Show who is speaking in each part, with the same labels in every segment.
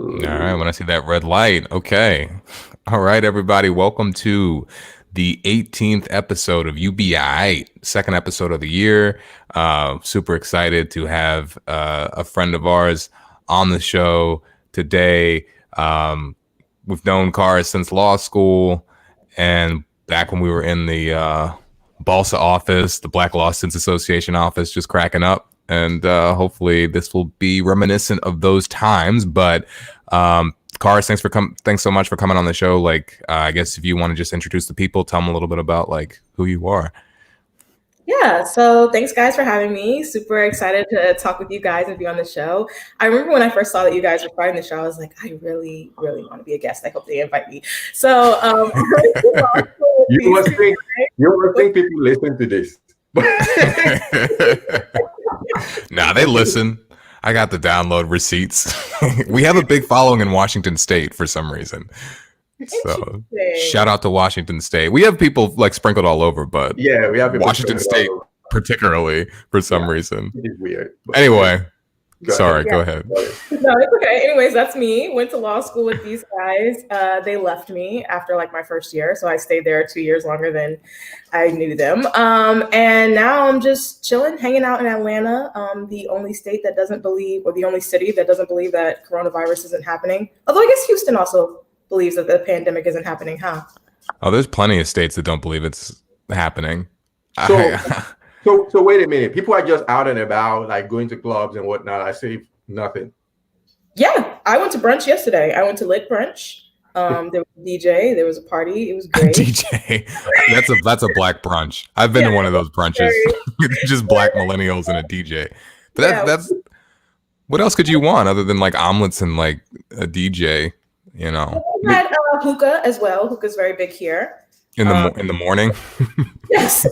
Speaker 1: All right, when I see that red light, okay. All right, everybody, welcome to the 18th episode of Be Aiight, second episode of the year. Super excited to have a friend of ours on the show today. We've known Cars since law school, and back when we were in the Balsa office, the Black Law Students Association office, just cracking up. And hopefully, this will be reminiscent of those times. But Cars, thanks so much for coming on the show. I guess if you want to just introduce the people, tell them a little bit about who you are.
Speaker 2: Yeah, so thanks guys for having me. Super excited to talk with you guys and be on the show. I remember when I first saw that you guys were starting the show, I was like, I really, really want to be a guest. I hope they invite me. So
Speaker 3: you must think people listen to this.
Speaker 1: Nah, they listen. I got the download receipts. We have a big following in Washington State for some reason. So shout out to Washington State. We have people sprinkled all over, but
Speaker 3: yeah, we have
Speaker 1: Washington State particularly for some reason.
Speaker 3: It's weird.
Speaker 1: Anyway, go ahead.
Speaker 2: No, it's okay. Anyways, that's me. Went to law school with these guys. They left me after my first year, so I stayed there 2 years longer than I knew them. And now I'm just chilling, hanging out in Atlanta, the only state that doesn't believe, or the only city that doesn't believe that coronavirus isn't happening. Although I guess Houston also believes that the pandemic isn't happening, huh?
Speaker 1: Oh, there's plenty of states that don't believe it's happening.
Speaker 3: So wait a minute. People are just out and about, going to clubs and whatnot. I say nothing.
Speaker 2: Yeah, I went to brunch yesterday. I went to lit brunch. There was a DJ. There was a party. It was great.
Speaker 1: DJ. That's a black brunch. I've been to one of those brunches. Just black millennials and a DJ. But that's what else could you want other than omelets and a DJ? You know.
Speaker 2: We had hookah as well. Hookah's very big here.
Speaker 1: In the morning.
Speaker 2: Yes.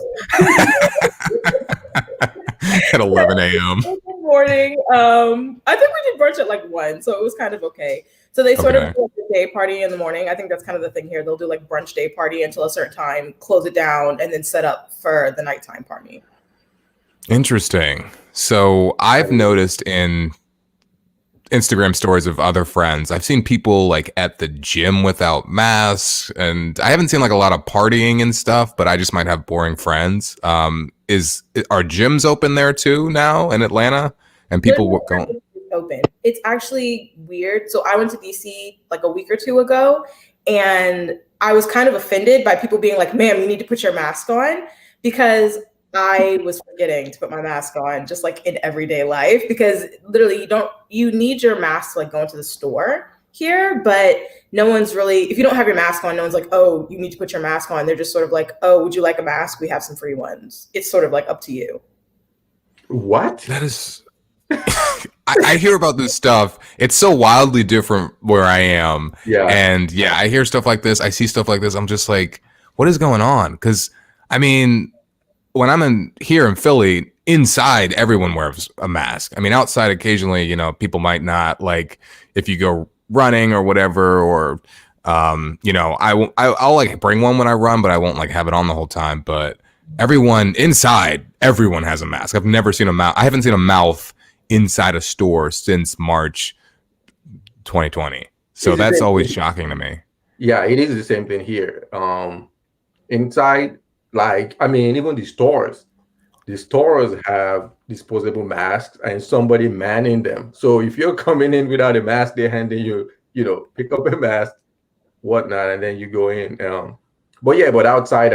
Speaker 1: At 11 a.m.
Speaker 2: In the morning. I think we did brunch at 1, so it was kind of okay. So they sort of do a day party in the morning. I think that's kind of the thing here. They'll do brunch day party until a certain time, close it down, and then set up for the nighttime party.
Speaker 1: Interesting. So I've noticed in Instagram stories of other friends, I've seen people at the gym without masks, and I haven't seen a lot of partying and stuff, but I just might have boring friends. Are gyms open there too now in Atlanta? And people going
Speaker 2: open. It's actually weird. So I went to DC a week or two ago, and I was kind of offended by people being like, "Ma'am, you need to put your mask on," because I was forgetting to put my mask on just in everyday life, because literally you need your mask to go into the store here, but no one's really, if you don't have your mask on, no one's like, "Oh, you need to put your mask on." They're just sort of like, "Oh, would you like a mask? We have some free ones." It's sort of up to you.
Speaker 3: What?
Speaker 1: That is I hear about this stuff. It's so wildly different where I am.
Speaker 3: Yeah.
Speaker 1: And yeah, I hear stuff like this. I see stuff like this. I'm just like, what is going on? Because I mean, when I'm here in Philly, inside everyone wears a mask. I mean, outside occasionally, people might not, if you go running or whatever, or I'll bring one when I run, but I won't have it on the whole time. But everyone inside, everyone has a mask. I've never seen a mouth. I haven't seen a mouth inside a store since March 2020. So that's always shocking to me.
Speaker 3: Yeah, it is the same thing here. Inside, even the stores have disposable masks and somebody manning them. So if you're coming in without a mask, they're handing you, pick up a mask, whatnot, and then you go in. But outside,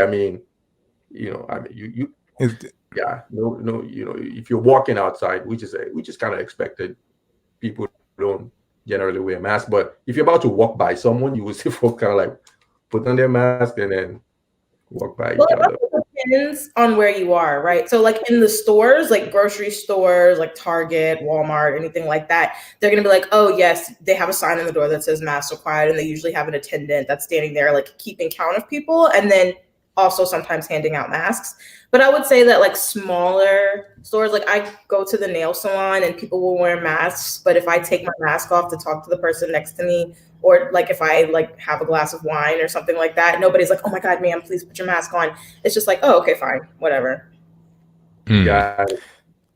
Speaker 3: if you're walking outside, which is kind of expected, people don't generally wear masks. But if you're about to walk by someone, you will see folks kind of put on their mask and then walk by each other.
Speaker 2: It depends on where you are, right? So in the stores, grocery stores, Target, Walmart, anything like that, they're going to be like, "Oh yes, they have a sign on the door that says mask required," and they usually have an attendant that's standing there keeping count of people, and then also sometimes handing out masks. But I would say that smaller stores, I go to the nail salon and people will wear masks, but if I take my mask off to talk to the person next to me, or if I have a glass of wine or something like that, nobody's like, "Oh my God, ma'am, please put your mask on." It's just "Oh, okay, fine, whatever."
Speaker 3: Yeah.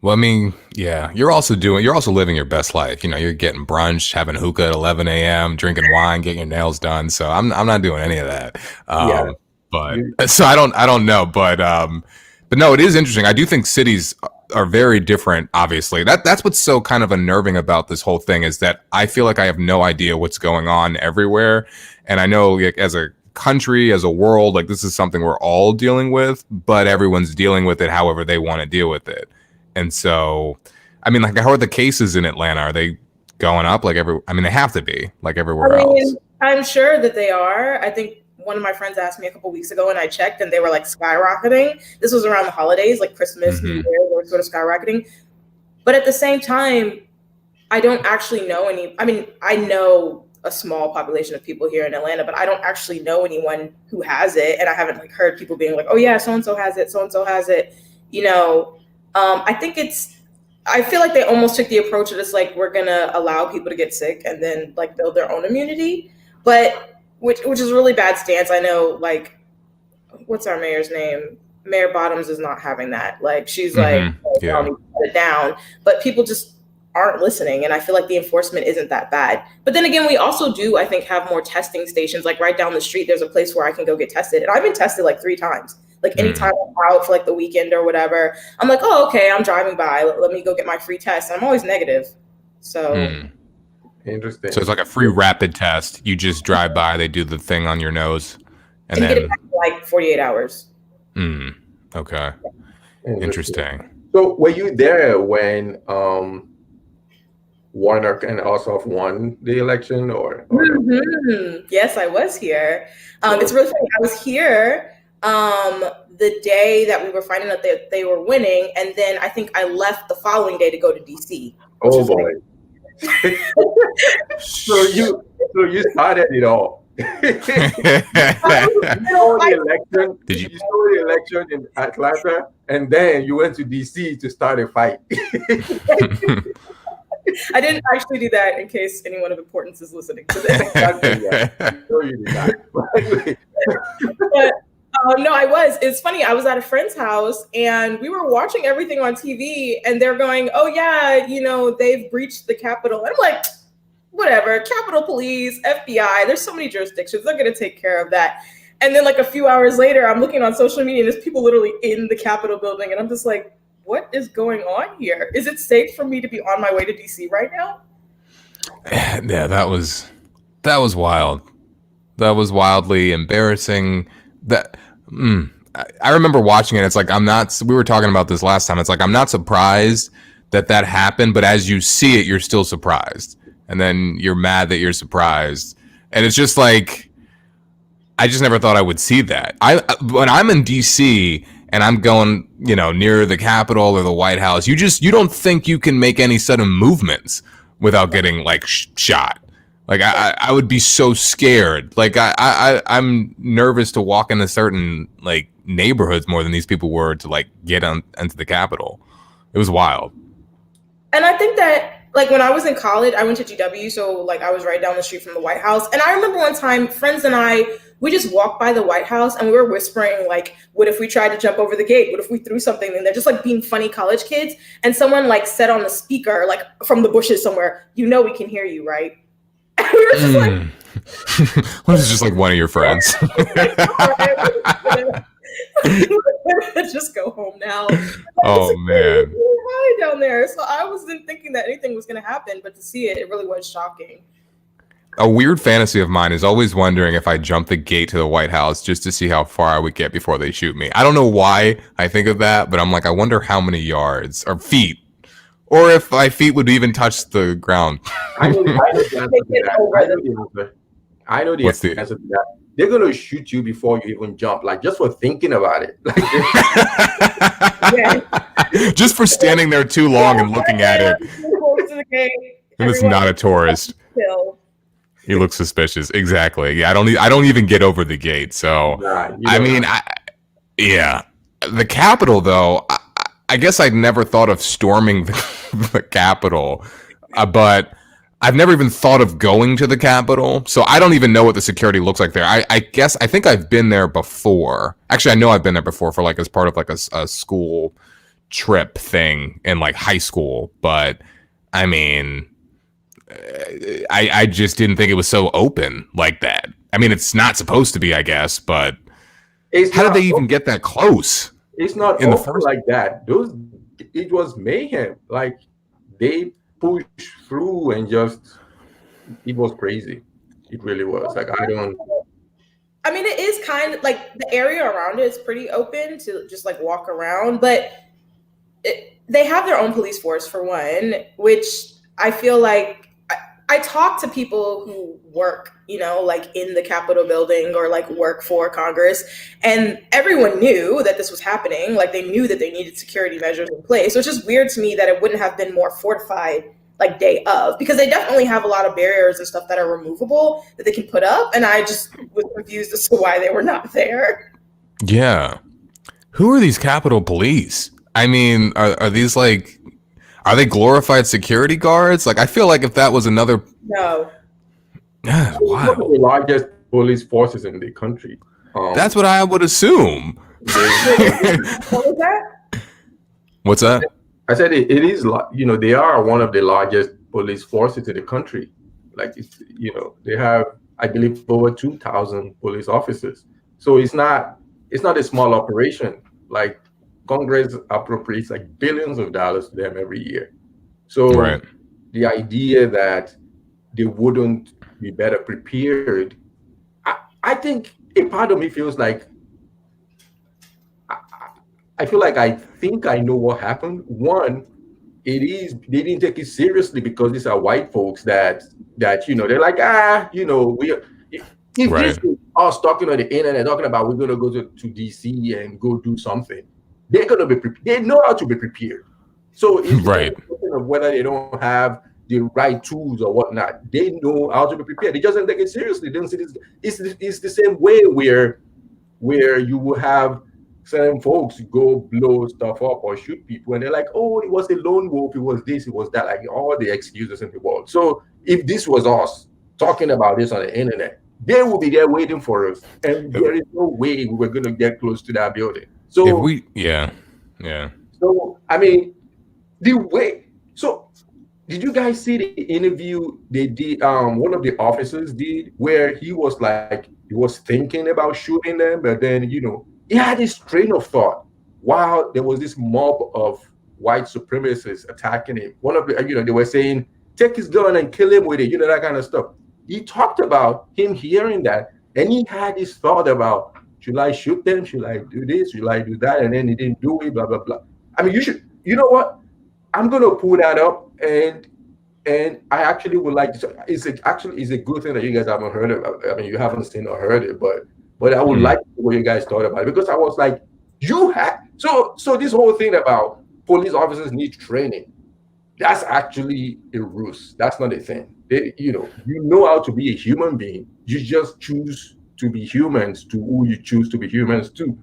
Speaker 1: Well, I mean, yeah, you're also living your best life. You're getting brunch, having hookah at 11 a.m., drinking wine, getting your nails done. So I'm not doing any of that.
Speaker 3: Yeah.
Speaker 1: But
Speaker 3: You,
Speaker 1: so I don't know. But no, it is interesting. I do think cities are very different. Obviously, that's what's so kind of unnerving about this whole thing is that I feel like I have no idea what's going on everywhere, and I know like, as a country, as a world, like this is something we're all dealing with, but everyone's dealing with it however they want to deal with it. And so, I mean, like, how are the cases in Atlanta? Are they going up like I mean, they have to be like everywhere else.
Speaker 2: I'm sure that they are. I think one of my friends asked me a couple weeks ago and I checked and they were like skyrocketing. This was around the holidays, like Christmas, New Year, they were sort of skyrocketing. But at the same time, I don't actually know any. I mean, I know a small population of people here in Atlanta, but I don't actually know anyone who has it. And I haven't like heard people being like, oh yeah, so-and-so has it, so-and-so has it, you know. I think I feel like they almost took the approach that it's like we're gonna allow people to get sick and then like build their own immunity, but which is a really bad stance. I know, like, what's our mayor's name? Mayor Bottoms is not having that. Like, she's like, oh,
Speaker 1: Yeah.
Speaker 2: y'all need to put it down, but people just aren't listening, and I feel like the enforcement isn't that bad. But then again, we also do, I think, have more testing stations. Like right down the street, there's a place where I can go get tested, and I've been tested like 3 times. Like anytime I'm out for like the weekend or whatever, I'm like, oh, okay, I'm driving by. Let me go get my free test. And I'm always negative. So
Speaker 3: interesting.
Speaker 1: So it's like a free rapid test. You just drive by, they do the thing on your nose, and then
Speaker 2: get it back in like 48 hours.
Speaker 1: Okay. Interesting.
Speaker 3: So were you there when Warner and Ossoff won the election, or
Speaker 2: Yes, I was here. It's really funny. I was here the day that we were finding out that they were winning, and then I think I left the following day to go to DC.
Speaker 3: Oh boy! So you started it all. You saw the election in Atlanta, and then you went to DC to start a fight.
Speaker 2: I didn't actually do that, in case anyone of importance is listening to this.
Speaker 3: No, you did not.
Speaker 2: But no, I was. It's funny. I was at a friend's house and we were watching everything on TV, and they're going, "Oh yeah, they've breached the Capitol." And I'm like, whatever, Capitol Police, FBI. There's so many jurisdictions. They're going to take care of that. And then like a few hours later, I'm looking on social media and there's people literally in the Capitol building, and I'm just like, what is going on here? Is it safe for me to be on my way to DC right now?
Speaker 1: Yeah, that was wild. That was wildly embarrassing. I remember watching it. It's like, we were talking about this last time. It's like, I'm not surprised that happened, but as you see it, you're still surprised. And then you're mad that you're surprised. And it's just like, I just never thought I would see that. When I'm in DC and I'm going, near the Capitol or the White House, you don't think you can make any sudden movements without getting like shot. Like I would be so scared. Like I'm nervous to walk into certain like neighborhoods more than these people were to like get into the Capitol. It was wild.
Speaker 2: And I think that like when I was in college, I went to GW, so like I was right down the street from the White House. And I remember one time, friends and I, we just walked by the White House and we were whispering like, what if we tried to jump over the gate? What if we threw something? And they're just like being funny college kids. And someone like said on the speaker, like from the bushes somewhere, we can hear you, right? And we were just like,
Speaker 1: what is just like one of your friends?
Speaker 2: Just go home now.
Speaker 1: Oh man,
Speaker 2: hi down there. So I wasn't thinking that anything was going to happen, but to see it, it really was shocking.
Speaker 1: A weird fantasy of mine is always wondering if I jump the gate to the White House just to see how far I would get before they shoot me. I don't know why I think of that, but I'm like, I wonder how many yards or feet, or if my feet would even touch the ground.
Speaker 3: I know the answer to that. They're going to shoot you before you even jump, like just for thinking about it.
Speaker 1: Just for standing there too long and looking at it. And it's not a tourist. He looks suspicious. Exactly. Yeah, I don't even get over the gate. So the Capitol though. I guess I'd never thought of storming the Capitol, but I've never even thought of going to the Capitol, so I don't even know what the security looks like there. I think I've been there before. Actually, I know I've been there before for like as part of like a school trip thing in like high school, but I mean, I just didn't think it was so open like that. I mean, it's not supposed to be, I guess, but
Speaker 3: It's
Speaker 1: how did
Speaker 3: not.
Speaker 1: they even get that close
Speaker 3: It's not
Speaker 1: in the
Speaker 3: open
Speaker 1: first?
Speaker 3: like that. It was mayhem. Like they pushed through and just, it was crazy. It really was. Like I don't.
Speaker 2: I mean, it is kind of like the area around it is pretty open to just like walk around, but they have their own police force for one, which I feel like I talk to people who work, like in the Capitol building or like work for Congress, and everyone knew that this was happening. Like they knew that they needed security measures in place. So it's just weird to me that it wouldn't have been more fortified like day of, because they definitely have a lot of barriers and stuff that are removable that they can put up. And I just was confused as to why they were not there.
Speaker 1: Yeah. Who are these Capitol Police? I mean, are these like, are they glorified security guards? Like, I feel like if that was another,
Speaker 2: No.
Speaker 1: yeah,
Speaker 3: It's one of
Speaker 1: wow,
Speaker 3: the largest police forces in the country.
Speaker 1: that's what I would assume.
Speaker 2: What was that?
Speaker 1: What's that?
Speaker 3: I said it is, they are one of the largest police forces in the country. Like they have, I believe, over 2,000 police officers. So it's not a small operation. Like Congress appropriates like billions of dollars to them every year. So
Speaker 1: Right.
Speaker 3: the idea that they wouldn't be better prepared, I think a part of me feels like I feel like I think I know what happened. One, it is they didn't take it seriously because these are white folks that they're like, we if this
Speaker 1: Right.
Speaker 3: is us talking on the internet talking about we're gonna go to DC and go do something, they're gonna be they know how to be prepared. So it's not
Speaker 1: Right.
Speaker 3: a question of whether they don't have the right tools or whatnot. They know how to be prepared. They just don't take it seriously. They don't see this. It's the same way where you will have certain folks go blow stuff up or shoot people, and they're like, "Oh, it was a lone wolf. It was this. It was that." Like all the excuses in the world. So if this was us talking about this on the internet, they will be there waiting for us, and there is no way we were going to get close to that building.
Speaker 1: If
Speaker 3: So,
Speaker 1: we, yeah, yeah.
Speaker 3: I mean, the way. So, did you guys see the interview they did? One of the officers did where he was like he was thinking about shooting them, but then he had this train of thought while there was this mob of white supremacists attacking him. One of the they were saying, "Take his gun and kill him with it," that kind of stuff. He talked about him hearing that, and he had this thought about, should I shoot them? Should I do this? Should I do that? And then he didn't do it. Blah blah blah. I mean, you should. You know what? I'm gonna pull that up, and I actually would like to. It's a good thing that you guys haven't heard it. I mean, you haven't seen or heard it, but I would like to know what you guys thought about it, because I was like, you had so this whole thing about police officers need training. That's actually a ruse. That's not a thing. You know how to be a human being. You just choose to be humans to who you choose to be humans to.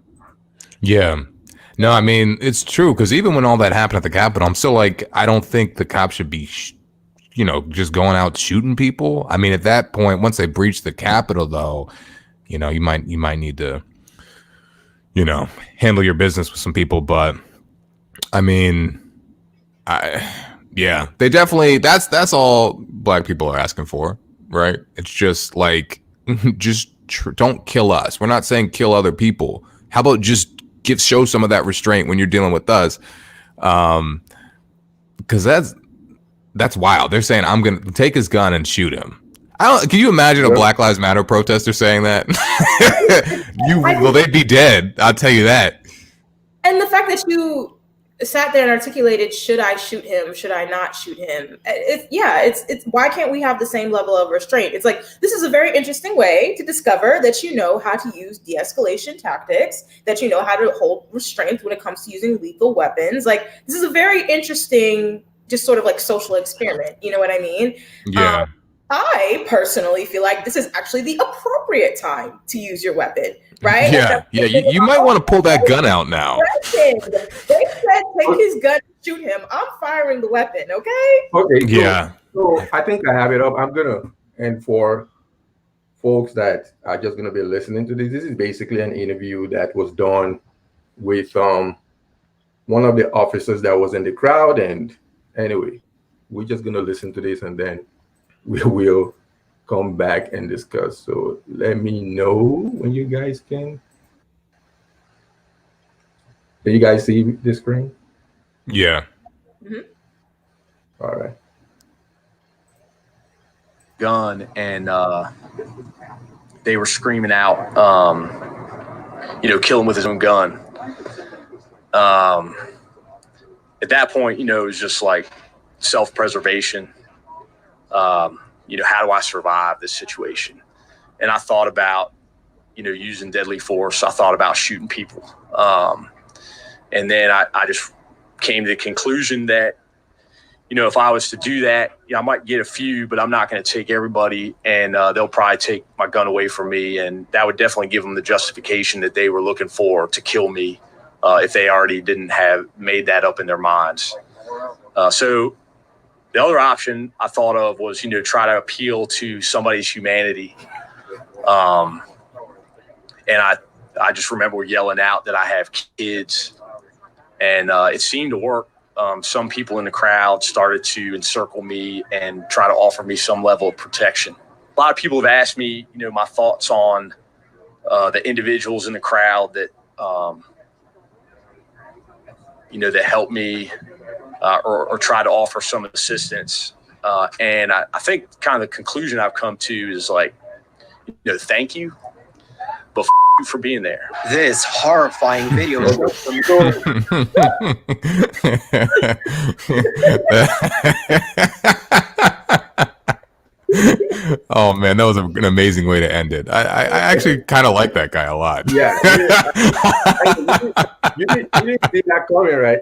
Speaker 1: Yeah. No, I mean, it's true, because even when all that happened at the Capitol, I'm still like, I don't think the cops should be, just going out shooting people. I mean, at that point, once they breach the Capitol, though, you might need to, handle your business with some people. But I mean, yeah, they definitely, that's all black people are asking for, right? It's just like, don't kill us. We're not saying kill other people. How about just show some of that restraint when you're dealing with us? Because that's wild. They're saying, I'm gonna take his gun and shoot him. Can you imagine a Black Lives Matter protester saying that? They'd be dead. I'll tell you that.
Speaker 2: And the fact that you sat there and articulated, should I shoot him? Should I not shoot him? It's why can't we have the same level of restraint? It's like, this is a very interesting way to discover that you know how to use de-escalation tactics, that you know how to hold restraint when it comes to using lethal weapons. Like, this is a very interesting, just sort of like social experiment. You know what I mean?
Speaker 1: Yeah.
Speaker 2: I personally feel like this is actually the appropriate time to use your weapon, right?
Speaker 1: Yeah. You might want to pull that gun out now.
Speaker 2: They said, take his gun and shoot him. I'm firing the weapon, okay?
Speaker 3: Okay.
Speaker 1: Yeah.
Speaker 3: So I think I have it up. And for folks that are just gonna be listening to this is basically an interview that was done with one of the officers that was in the crowd. And anyway, we're just gonna listen to this and then we will come back and discuss. So let me know when you guys can. Can you guys see the screen?
Speaker 1: Yeah.
Speaker 2: Mhm.
Speaker 3: All right.
Speaker 4: Gun, and they were screaming out, kill him with his own gun. At that point, it was just like self-preservation. How do I survive this situation? And I thought about, using deadly force. I thought about shooting people. And then I just came to the conclusion that, if I was to do that, I might get a few, but I'm not going to take everybody, and they'll probably take my gun away from me, and that would definitely give them the justification that they were looking for to kill me if they already didn't have made that up in their minds. So the other option I thought of was, try to appeal to somebody's humanity. And I just remember yelling out that I have kids, and it seemed to work. Some people in the crowd started to encircle me and try to offer me some level of protection. A lot of people have asked me, my thoughts on the individuals in the crowd that, that helped me or try to offer some assistance. And I think kind of the conclusion I've come to is like, thank you, but you for being there.
Speaker 5: This horrifying video.
Speaker 1: Oh man, that was an amazing way to end it. I actually kind of like that guy a lot.
Speaker 3: Yeah. You didn't see that coming, right?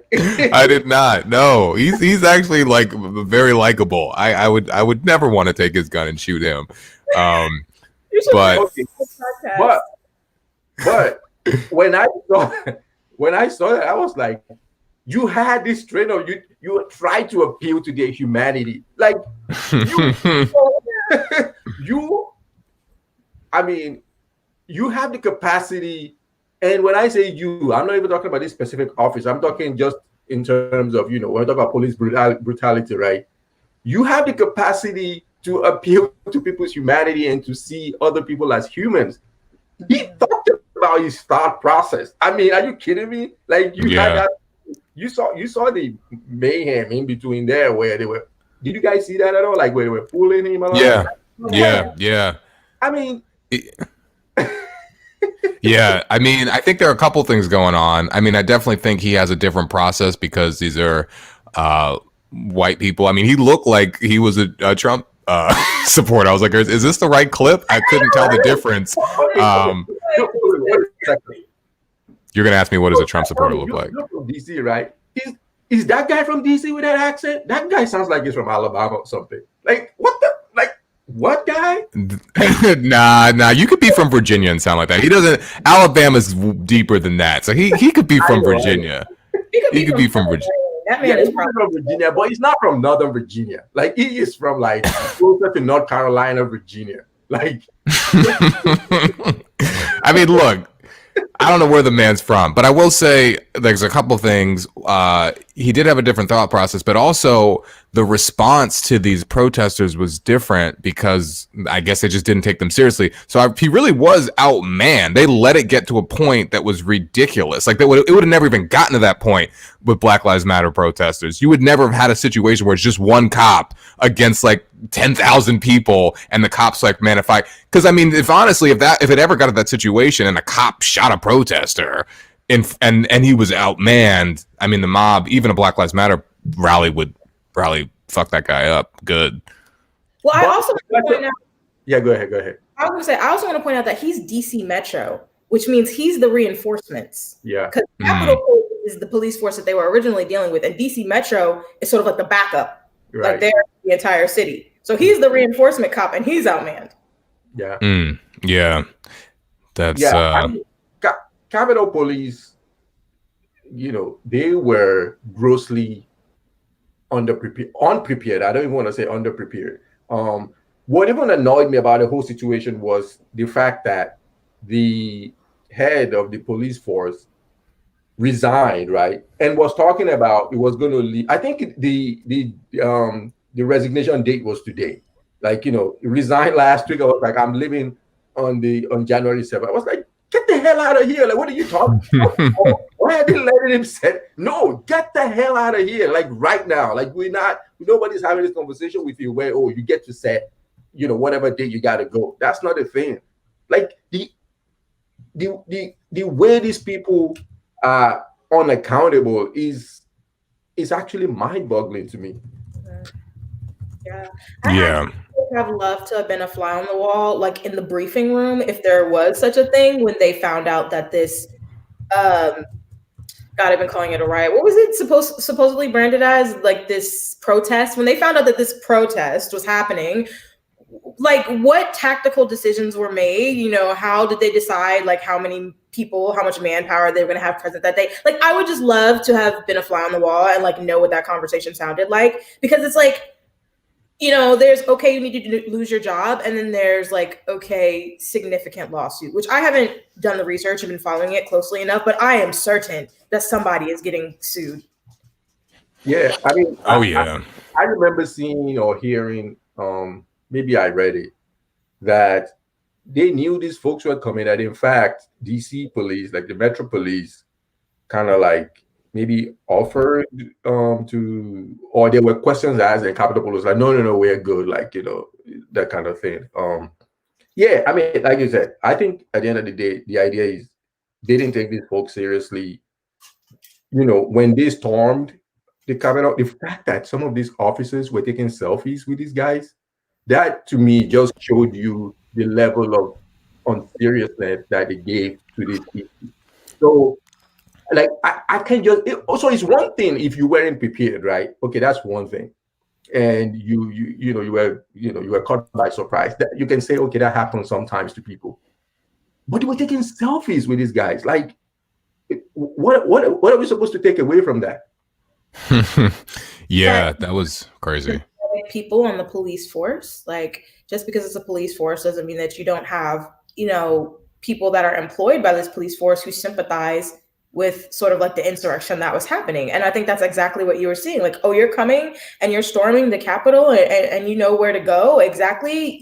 Speaker 1: I did not. No, he's actually like very likable. I would never want to take his gun and shoot him. But
Speaker 3: Okay. But when I saw that, I was like, you had this train of you tried to appeal to their humanity. Like you have the capacity. And when I say you, I'm not even talking about this specific office. I'm talking just in terms of, when we talk about police brutality, right? You have the capacity to appeal to people's humanity and to see other people as humans. He talked about his thought process. I mean, are you kidding me? Like had that. You saw the mayhem in between there where they were. Did you guys see that at all? Like where they were fooling him?
Speaker 1: Yeah.
Speaker 3: I mean,
Speaker 1: yeah. I mean, I think there are a couple things going on. I mean, I definitely think he has a different process because these are white people. I mean, he looked like he was a Trump supporter. I was like, is this the right clip? I couldn't tell the difference. You're gonna ask me, what does a Trump supporter look like?
Speaker 3: You're from DC, right? Is that guy from DC with that accent? That guy sounds like he's from Alabama or something. Like what guy?
Speaker 1: Nah. You could be from Virginia and sound like that. He doesn't. Alabama's deeper than that, so he could be from Virginia. He could be from Virginia.
Speaker 2: That man is
Speaker 3: from Virginia, but he's not from Northern Virginia. Like he is from like closer to North Carolina, Virginia. Like,
Speaker 1: I mean, look. I don't know where the man's from, but I will say there's a couple things. He did have a different thought process, but also the response to these protesters was different because I guess they just didn't take them seriously. So he really was outmanned. They let it get to a point that was ridiculous. Like it would have never even gotten to that point with Black Lives Matter protesters. You would never have had a situation where it's just one cop against like 10,000 people and the cops like, man, because I mean, if it ever got to that situation and a cop shot a protester and he was outmanned, I mean, the mob, even a Black Lives Matter rally would fuck that guy up good.
Speaker 2: Well, I also want to point out.
Speaker 3: Yeah, go ahead.
Speaker 2: I was going to say, I also want to point out that he's DC Metro, which means he's the reinforcements.
Speaker 3: Yeah.
Speaker 2: Because Capitol Police is the police force that they were originally dealing with, and DC Metro is sort of like the backup.
Speaker 3: Right.
Speaker 2: Like they're the entire city. So he's the reinforcement cop, and he's outmanned.
Speaker 3: Yeah.
Speaker 1: Yeah. That's
Speaker 3: I mean, Capitol Police, they were grossly unprepared. I don't even want to say underprepared. What even annoyed me about the whole situation was the fact that the head of the police force resigned, right, and was talking about it was going to leave. I think the resignation date was today. Like, he resigned last week. I was like, I'm leaving on January 7th. I was like, get the hell out of here! Like, what are you talking about? Why are they letting him say no? Get the hell out of here! Like right now. Like nobody's having this conversation with you where you get to set, whatever day you got to go. That's not a thing. Like the way these people are unaccountable is actually mind-boggling to me.
Speaker 2: Yeah.
Speaker 1: Yeah.
Speaker 2: I have loved to have been a fly on the wall, like in the briefing room, if there was such a thing, when they found out that this, God, I've been calling it a riot. What was it supposedly branded as? Like this protest. When they found out that this protest was happening, like what tactical decisions were made? How did they decide like how many people, how much manpower they were going to have present that day? Like, I would just love to have been a fly on the wall and like know what that conversation sounded like, because it's like, there's okay, you need to lose your job, and then there's like, okay, significant lawsuit, which I haven't done the research and been following it closely enough, but I am certain that somebody is getting sued.
Speaker 3: Yeah, I mean, I remember seeing or hearing, maybe I read it, that they knew these folks were coming. That in fact, DC police, like the Metro Police, kind of like maybe offered or there were questions asked, and Capitol Police was like, no, we're good, like, that kind of thing. Yeah, I mean, like you said, I think at the end of the day, the idea is they didn't take these folks seriously. When they stormed the Capitol, the fact that some of these officers were taking selfies with these guys, that to me just showed you the level of unseriousness that they gave to these people. So, like, I can just also, it's one thing if you weren't prepared, right? Okay, that's one thing, and you were caught by surprise. That you can say, okay, that happens sometimes to people, but they were taking selfies with these guys. Like, what are we supposed to take away from that?
Speaker 1: Yeah, that was crazy.
Speaker 2: People on the police force, like, just because it's a police force doesn't mean that you don't have people that are employed by this police force who sympathize with sort of like the insurrection that was happening. And I think that's exactly what you were seeing. Like, oh, you're coming and you're storming the Capitol, and you know where to go. Exactly.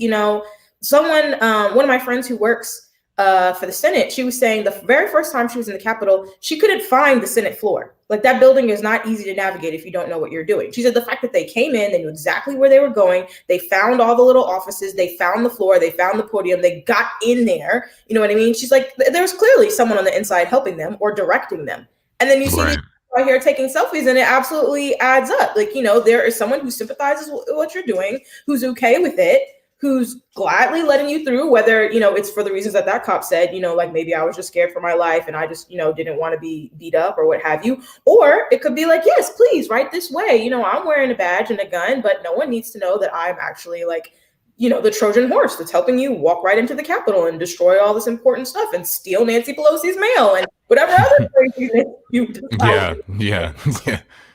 Speaker 2: Someone, one of my friends who works for the Senate, she was saying the very first time she was in the Capitol, she couldn't find the Senate floor. Like, that building is not easy to navigate if you don't know what you're doing. She said the fact that they came in, they knew exactly where they were going. They found all the little offices. They found the floor. They found the podium. They got in there. You know what I mean? She's like, there was clearly someone on the inside helping them or directing them. And then you see these people out here taking selfies, and it absolutely adds up. Like, there is someone who sympathizes with what you're doing, who's okay with it, who's gladly letting you through, whether, it's for the reasons that cop said, like maybe I was just scared for my life and I just, didn't want to be beat up or what have you. Or it could be like, yes, please, right this way. I'm wearing a badge and a gun, but no one needs to know that I'm actually like, the Trojan horse that's helping you walk right into the Capitol and destroy all this important stuff and steal Nancy Pelosi's mail and whatever other craziness you decide.
Speaker 1: Yeah.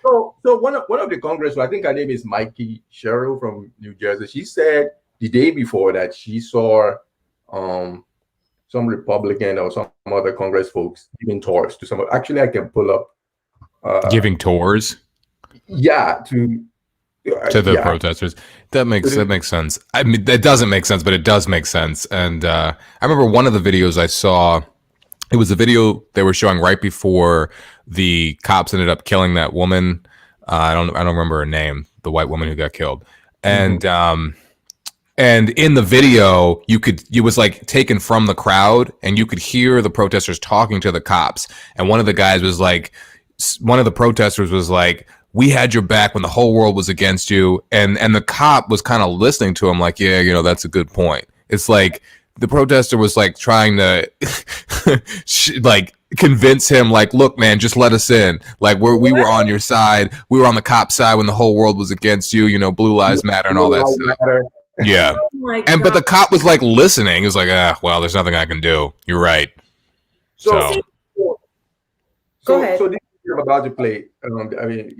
Speaker 3: So one of the congressmen, I think her name is Mikey Sherrill from New Jersey, she said the day before that she saw some Republican or some other Congress folks giving tours to some. Actually, I can pull up
Speaker 1: giving tours.
Speaker 3: Yeah, to
Speaker 1: the protesters. That makes sense. I mean, that doesn't make sense, but it does make sense. And I remember one of the videos I saw. It was a video they were showing right before the cops ended up killing that woman. I don't remember her name, the white woman who got killed. And and in the video, it was like taken from the crowd, and you could hear the protesters talking to the cops. And one of the protesters was like, "We had your back when the whole world was against you." And the cop was kind of listening to him like, "Yeah, that's a good point." It's like the protester was like trying to like convince him, like, "Look, man, just let us in. Like, we were on your side. We were on the cop side when the whole world was against you. Blue lives matter and all that stuff." Yeah. Oh, but the cop was like listening. He was like, well, there's nothing I can do. You're right.
Speaker 3: So go ahead. So this is about to play. I mean,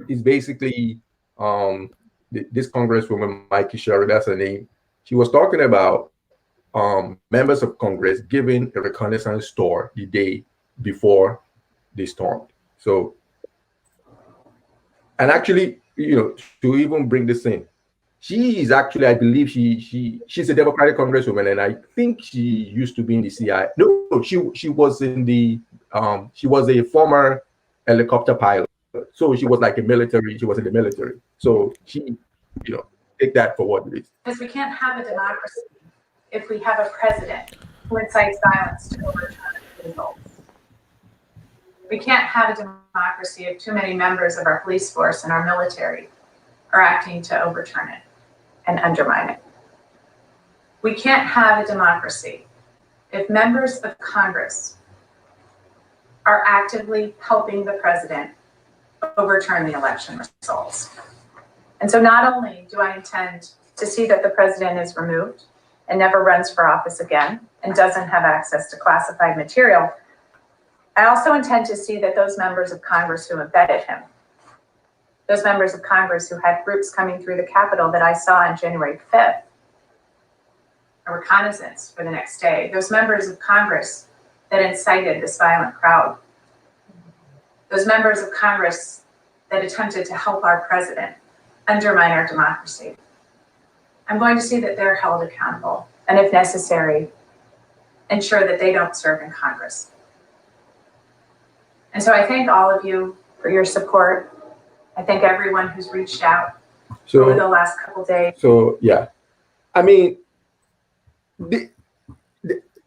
Speaker 3: it's basically this Congresswoman Mikey Sherrill, that's her name. She was talking about members of Congress giving a reconnaissance tour the day before they stormed. So, and actually, to even bring this in, she is actually, I believe, she's a Democratic congresswoman, and I think she used to be in the CIA. No, she was in the she was a former helicopter pilot, so she was like a military. She was in the military, so she, take that for what it is.
Speaker 6: Because we can't have a democracy if we have a president who incites violence to overturn results. We can't have a democracy if too many members of our police force and our military are acting to overturn it and undermine it. We can't have a democracy if members of Congress are actively helping the president overturn the election results. And so not only do I intend to see that the president is removed and never runs for office again and doesn't have access to classified material, I also intend to see that those members of Congress who embedded him, those members of Congress who had groups coming through the Capitol that I saw on January 5th, a reconnaissance for the next day, those members of Congress that incited this violent crowd, those members of Congress that attempted to help our president undermine our democracy. I'm going to see that they're held accountable, and if necessary, ensure that they don't serve in Congress. And so I thank all of you for your support. I thank everyone who's reached out over the last couple days.
Speaker 3: So yeah, I mean,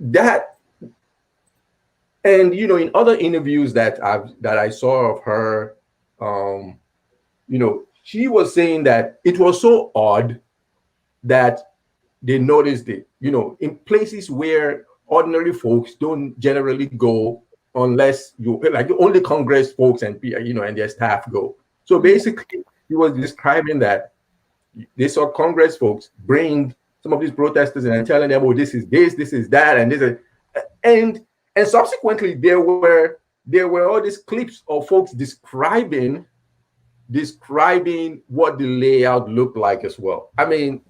Speaker 3: that, and in other interviews that I saw of her, she was saying that it was so odd that they noticed it, in places where ordinary folks don't generally go unless only Congress folks and and their staff go. So basically, he was describing that they saw Congress folks bring some of these protesters and telling them, "Oh, this is this is that, and this is," and subsequently there were all these clips of folks describing what the layout looked like as well. I mean,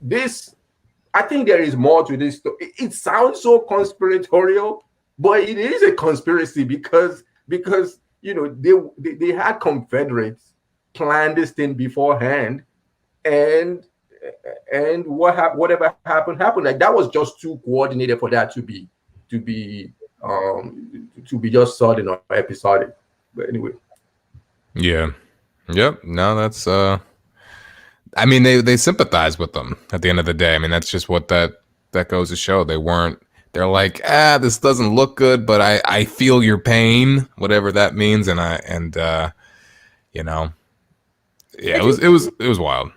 Speaker 3: I think there is more to this. It sounds so conspiratorial, but it is a conspiracy because they had Confederates plan this thing beforehand, and whatever happened. Like, that was just too coordinated for that to be just sudden or episodic. But anyway,
Speaker 1: yeah, yep. No, that's I mean, they sympathize with them at the end of the day. I mean, that's just what that goes to show. They're like, this doesn't look good, but I feel your pain, whatever that means, yeah, it was wild.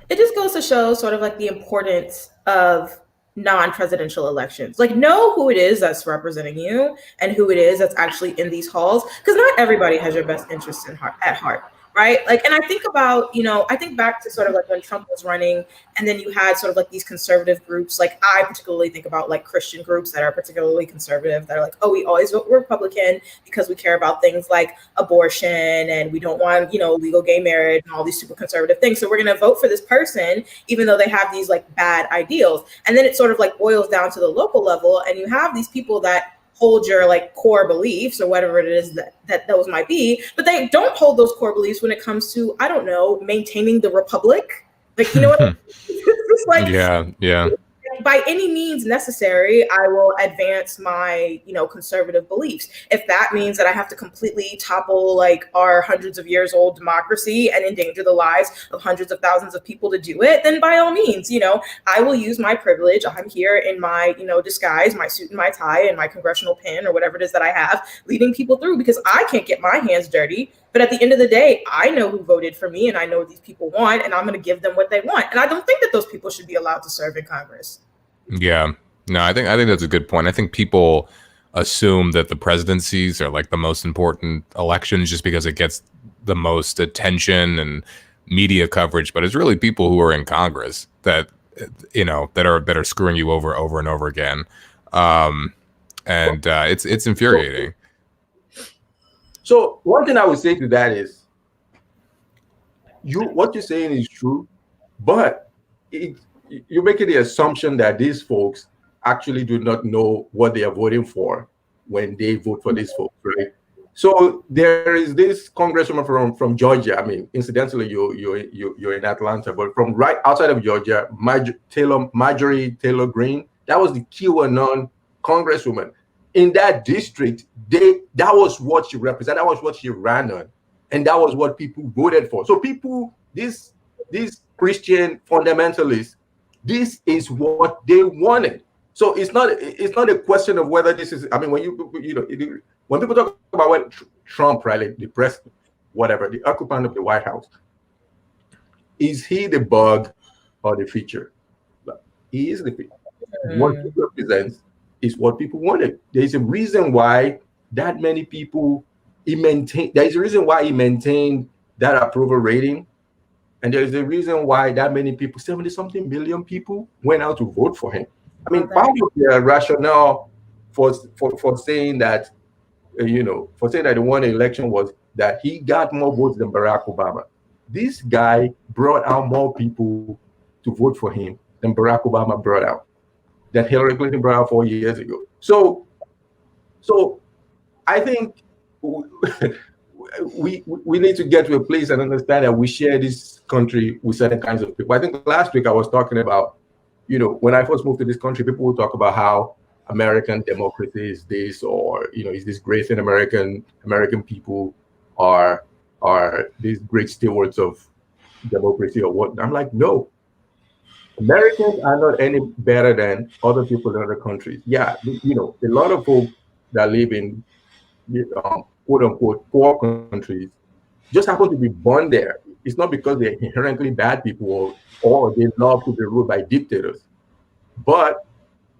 Speaker 2: It just goes to show sort of like the importance of non-presidential elections. Like, know who it is that's representing you and who it is that's actually in these halls, because not everybody has your best interests at heart. Right. Like, and I think about, I think back to sort of like when Trump was running, and then you had sort of like these conservative groups. Like, I particularly think about like Christian groups that are particularly conservative, that are like, oh, we always vote Republican because we care about things like abortion and we don't want, legal gay marriage and all these super conservative things. So we're going to vote for this person, even though they have these like bad ideals. And then it sort of like boils down to the local level, and you have these people that hold your like core beliefs or whatever it is that those might be, but they don't hold those core beliefs when it comes to, I don't know, maintaining the republic. Like, what I mean? It's like,
Speaker 1: yeah.
Speaker 2: By any means necessary, I will advance my, conservative beliefs. If that means that I have to completely topple like our hundreds of years old democracy and endanger the lives of hundreds of thousands of people to do it, then by all means, I will use my privilege. I'm here in my, disguise, my suit and my tie and my congressional pin or whatever it is that I have, leading people through, because I can't get my hands dirty. But at the end of the day, I know who voted for me and I know what these people want, and I'm going to give them what they want. And I don't think that those people should be allowed to serve in Congress.
Speaker 1: Yeah, no, I think that's a good point. I think people assume that the presidencies are like the most important elections just because it gets the most attention and media coverage, but it's really people who are in Congress that that are screwing you over and over again, and it's infuriating.
Speaker 3: So one thing I would say to that is, what you're saying is true, but you're making the assumption that these folks actually do not know what they are voting for when they vote for these folks, right? So there is this congresswoman from Georgia. I mean, incidentally, you're in Atlanta, but from right outside of Georgia, Marjorie Taylor Greene. That was the QAnon congresswoman in that district. That was what she represented. That was what she ran on, and that was what people voted for. So people, these Christian fundamentalists, this is what they wanted. So it's not a question of whether this is. I mean, when people talk about what Trump, right, like the press, whatever, the occupant of the White House, is he the bug or the feature? He is the feature. What he represents is what people wanted. There's a reason why that many people there's a reason why he maintained that approval rating. And there's a reason why that many people, 70-something million people, went out to vote for him. I mean, part of the rationale for saying that, for saying that he won the election was that he got more votes than Barack Obama. This guy brought out more people to vote for him than Barack Obama brought out, that Hillary Clinton brought out 4 years ago. So I think we need to get to a place and understand that we share this country with certain kinds of people. I think last week I was talking about, when I first moved to this country, people would talk about how American democracy is this, or is this great thing. American people are these great stewards of democracy or what. I'm like, no. Americans are not any better than other people in other countries. Yeah, a lot of folks that live in quote unquote poor countries just happen to be born there. It's not because they're inherently bad people or they love to be ruled by dictators. But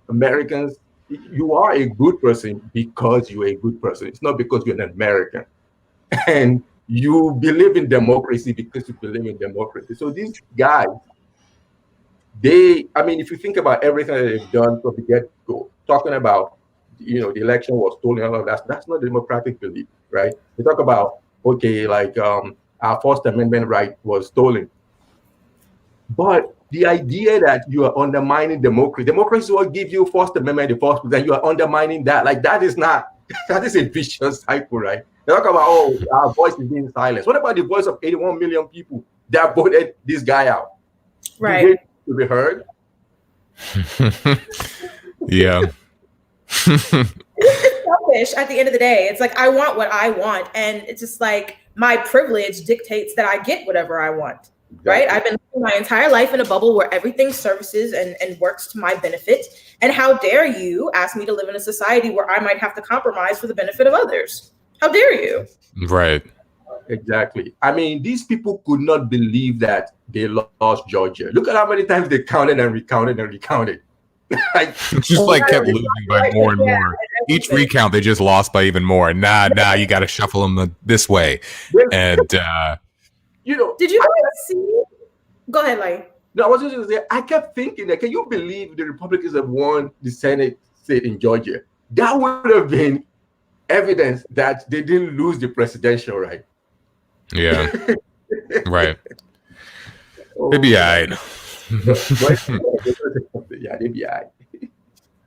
Speaker 3: Americans, you are a good person because you're a good person. It's not because you're an American. And you believe in democracy because you believe in democracy. So these guys, if you think about everything that they've done from the get-go, talking about, the election was stolen, all of that, that's not democratic belief, right? They talk about, our First Amendment right was stolen. But the idea that you are undermining democracy will give you First Amendment in the first place, and you are undermining that. Like, that is a vicious cycle, right? They talk about, our voice is being silenced. What about the voice of 81 million people that voted this guy out?
Speaker 2: Right.
Speaker 3: To be heard?
Speaker 1: Yeah.
Speaker 2: It's selfish at the end of the day. It's like, I want what I want, and it's just like my privilege dictates that I get whatever I want. Right? I've been living my entire life in a bubble where everything services and works to my benefit. And how dare you ask me to live in a society where I might have to compromise for the benefit of others? How dare you?
Speaker 1: Right.
Speaker 3: Exactly. I mean, these people could not believe that they lost Georgia. Look at how many times they counted and recounted and recounted.
Speaker 1: Just kept losing by more and more. Each recount, they just lost by even more. Nah, you got to shuffle them this way. And
Speaker 2: did you guys see? Go ahead, Lai.
Speaker 3: No, I was just going to say, I kept thinking that, can you believe the Republicans have won the Senate seat in Georgia? That would have been evidence that they didn't lose the presidential right.
Speaker 1: Yeah. Right. They be aight.
Speaker 3: Yeah, they be aight.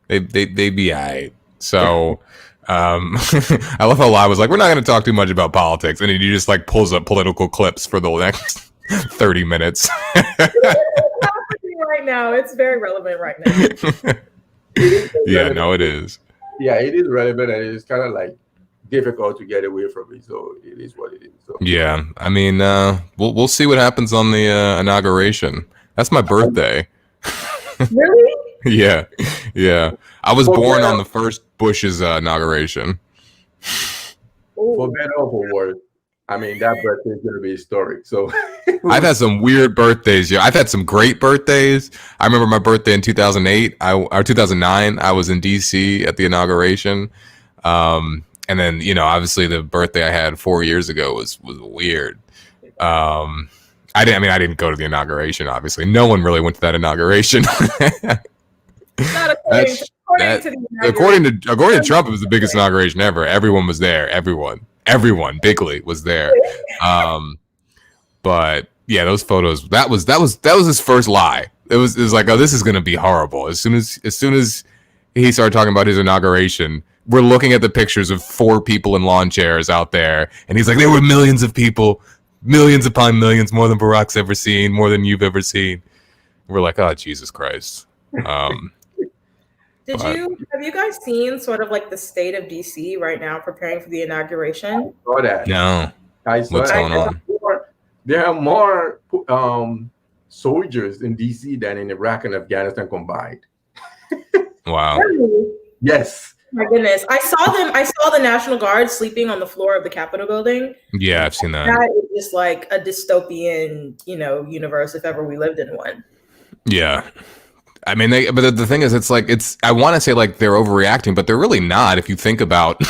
Speaker 1: They be aight. So I love how Lai was like, we're not going to talk too much about politics, and he just pulls up political clips for the next 30 minutes.
Speaker 2: Right now, it's very relevant right now.
Speaker 1: Yeah, no, it is.
Speaker 3: Yeah, it is relevant, and it's kind of difficult to get away from it. So it is what it is. So.
Speaker 1: Yeah, I mean, we'll see what happens on the inauguration. That's my birthday.
Speaker 2: Really?
Speaker 1: Yeah. I was born on the first Bush's inauguration.
Speaker 3: For better or for worse, I mean, that birthday is going to be historic. So
Speaker 1: I've had some weird birthdays. Yeah, I've had some great birthdays. I remember my birthday in 2008 or 2009. I was in DC at the inauguration. And then, obviously the birthday I had 4 years ago was weird. I didn't go to the inauguration, obviously. No one really went to that inauguration.
Speaker 2: Not according
Speaker 1: to Trump, it was the biggest inauguration ever. Everyone was there. Everyone bigly was there. But yeah, those photos, that was his first lie. It was like, oh, this is gonna be horrible. As soon as he started talking about his inauguration, we're looking at the pictures of 4 people in lawn chairs out there, and he's like, there were millions of people, millions upon millions, more than Barack's ever seen, more than you've ever seen. We're like, oh, Jesus Christ.
Speaker 2: Have you guys seen sort of like the state of DC right now preparing for the inauguration?
Speaker 3: I saw that.
Speaker 1: No.
Speaker 3: I saw
Speaker 1: What's
Speaker 3: that.
Speaker 1: going on?
Speaker 3: There are more soldiers in DC than in Iraq and Afghanistan combined.
Speaker 1: Wow.
Speaker 3: Yes.
Speaker 2: My goodness. I saw the National Guard sleeping on the floor of the Capitol building.
Speaker 1: Yeah, I've seen that.
Speaker 2: That is just like a dystopian, universe if ever we lived in one.
Speaker 1: Yeah. I mean, but the thing is, I want to say like they're overreacting, but they're really not. If you think about,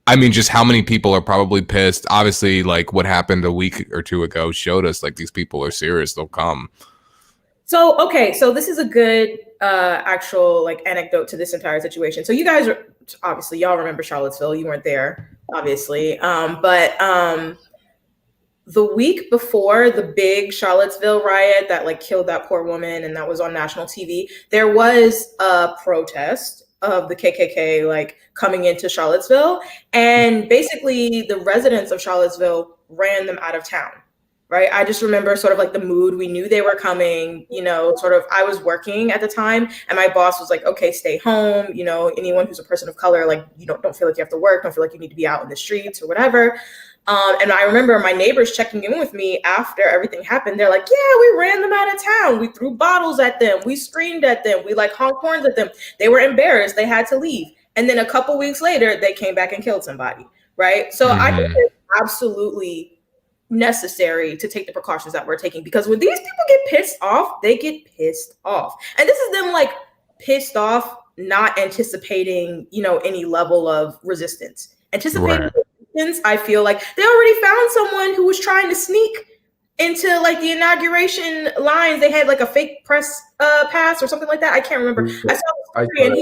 Speaker 1: I mean, just how many people are probably pissed. Obviously, like what happened a week or 2 ago showed us like these people are serious. They'll come.
Speaker 2: So, okay. So this is a good actual like anecdote to this entire situation. So you guys are obviously, y'all remember Charlottesville. You weren't there, obviously. But the week before the big Charlottesville riot that like killed that poor woman and that was on national TV, there was a protest of the KKK like coming into Charlottesville, and basically the residents of Charlottesville ran them out of town. Right. I just remember sort of like the mood. We knew they were coming, sort of. I was working at the time and my boss was like, okay, stay home. Anyone who's a person of color, like, don't feel like you have to work. Don't feel like you need to be out in the streets or whatever. And I remember my neighbors checking in with me after everything happened. They're like, yeah, we ran them out of town. We threw bottles at them. We screamed at them. We like honked horns at them. They were embarrassed. They had to leave. And then a couple weeks later, they came back and killed somebody. Right. So I think it's absolutely necessary to take the precautions that we're taking, because when these people get pissed off, they get pissed off. And this is them like pissed off, not anticipating, any level of resistance. Anticipating resistance, I feel like they already found someone who was trying to sneak into like the inauguration lines. They had like a fake press pass or something like that. I can't remember. I saw the story and he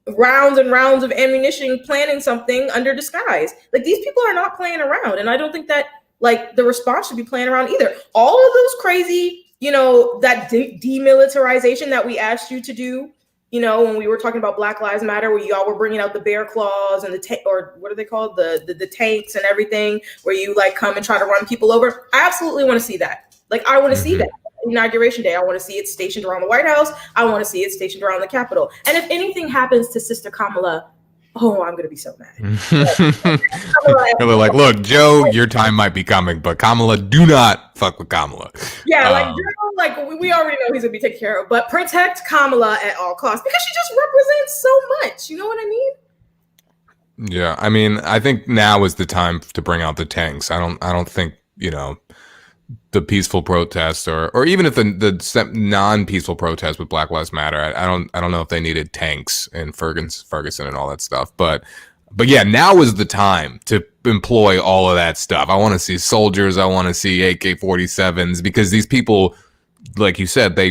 Speaker 2: had rounds and rounds of ammunition planning something under disguise. Like these people are not playing around. And I don't think that like the response should be playing around either. All of those crazy, that demilitarization that we asked you to do, when we were talking about Black Lives Matter, where y'all were bringing out the bear claws and or what are they called? The tanks and everything, where you like come and try to run people over. I absolutely want to see that. Like, I want to see that. Inauguration day, I want to see it stationed around the White House. I want to see it stationed around the Capitol. And if anything happens to Sister Kamala, oh, I'm going to be so mad.
Speaker 1: They're like, look, Joe, your time might be coming, but Kamala, do not fuck with Kamala.
Speaker 2: Yeah, we already know he's going to be taken care of, but protect Kamala at all costs, because she just represents so much. You know what I mean?
Speaker 1: Yeah, I mean, I think now is the time to bring out the tanks. I don't think, the peaceful protest or even if the non-peaceful protest with Black Lives Matter, I don't know if they needed tanks in Ferguson and all that stuff, but yeah, now is the time to employ all of that stuff. I want to see soldiers, I want to see AK-47s, because these people, like you said, they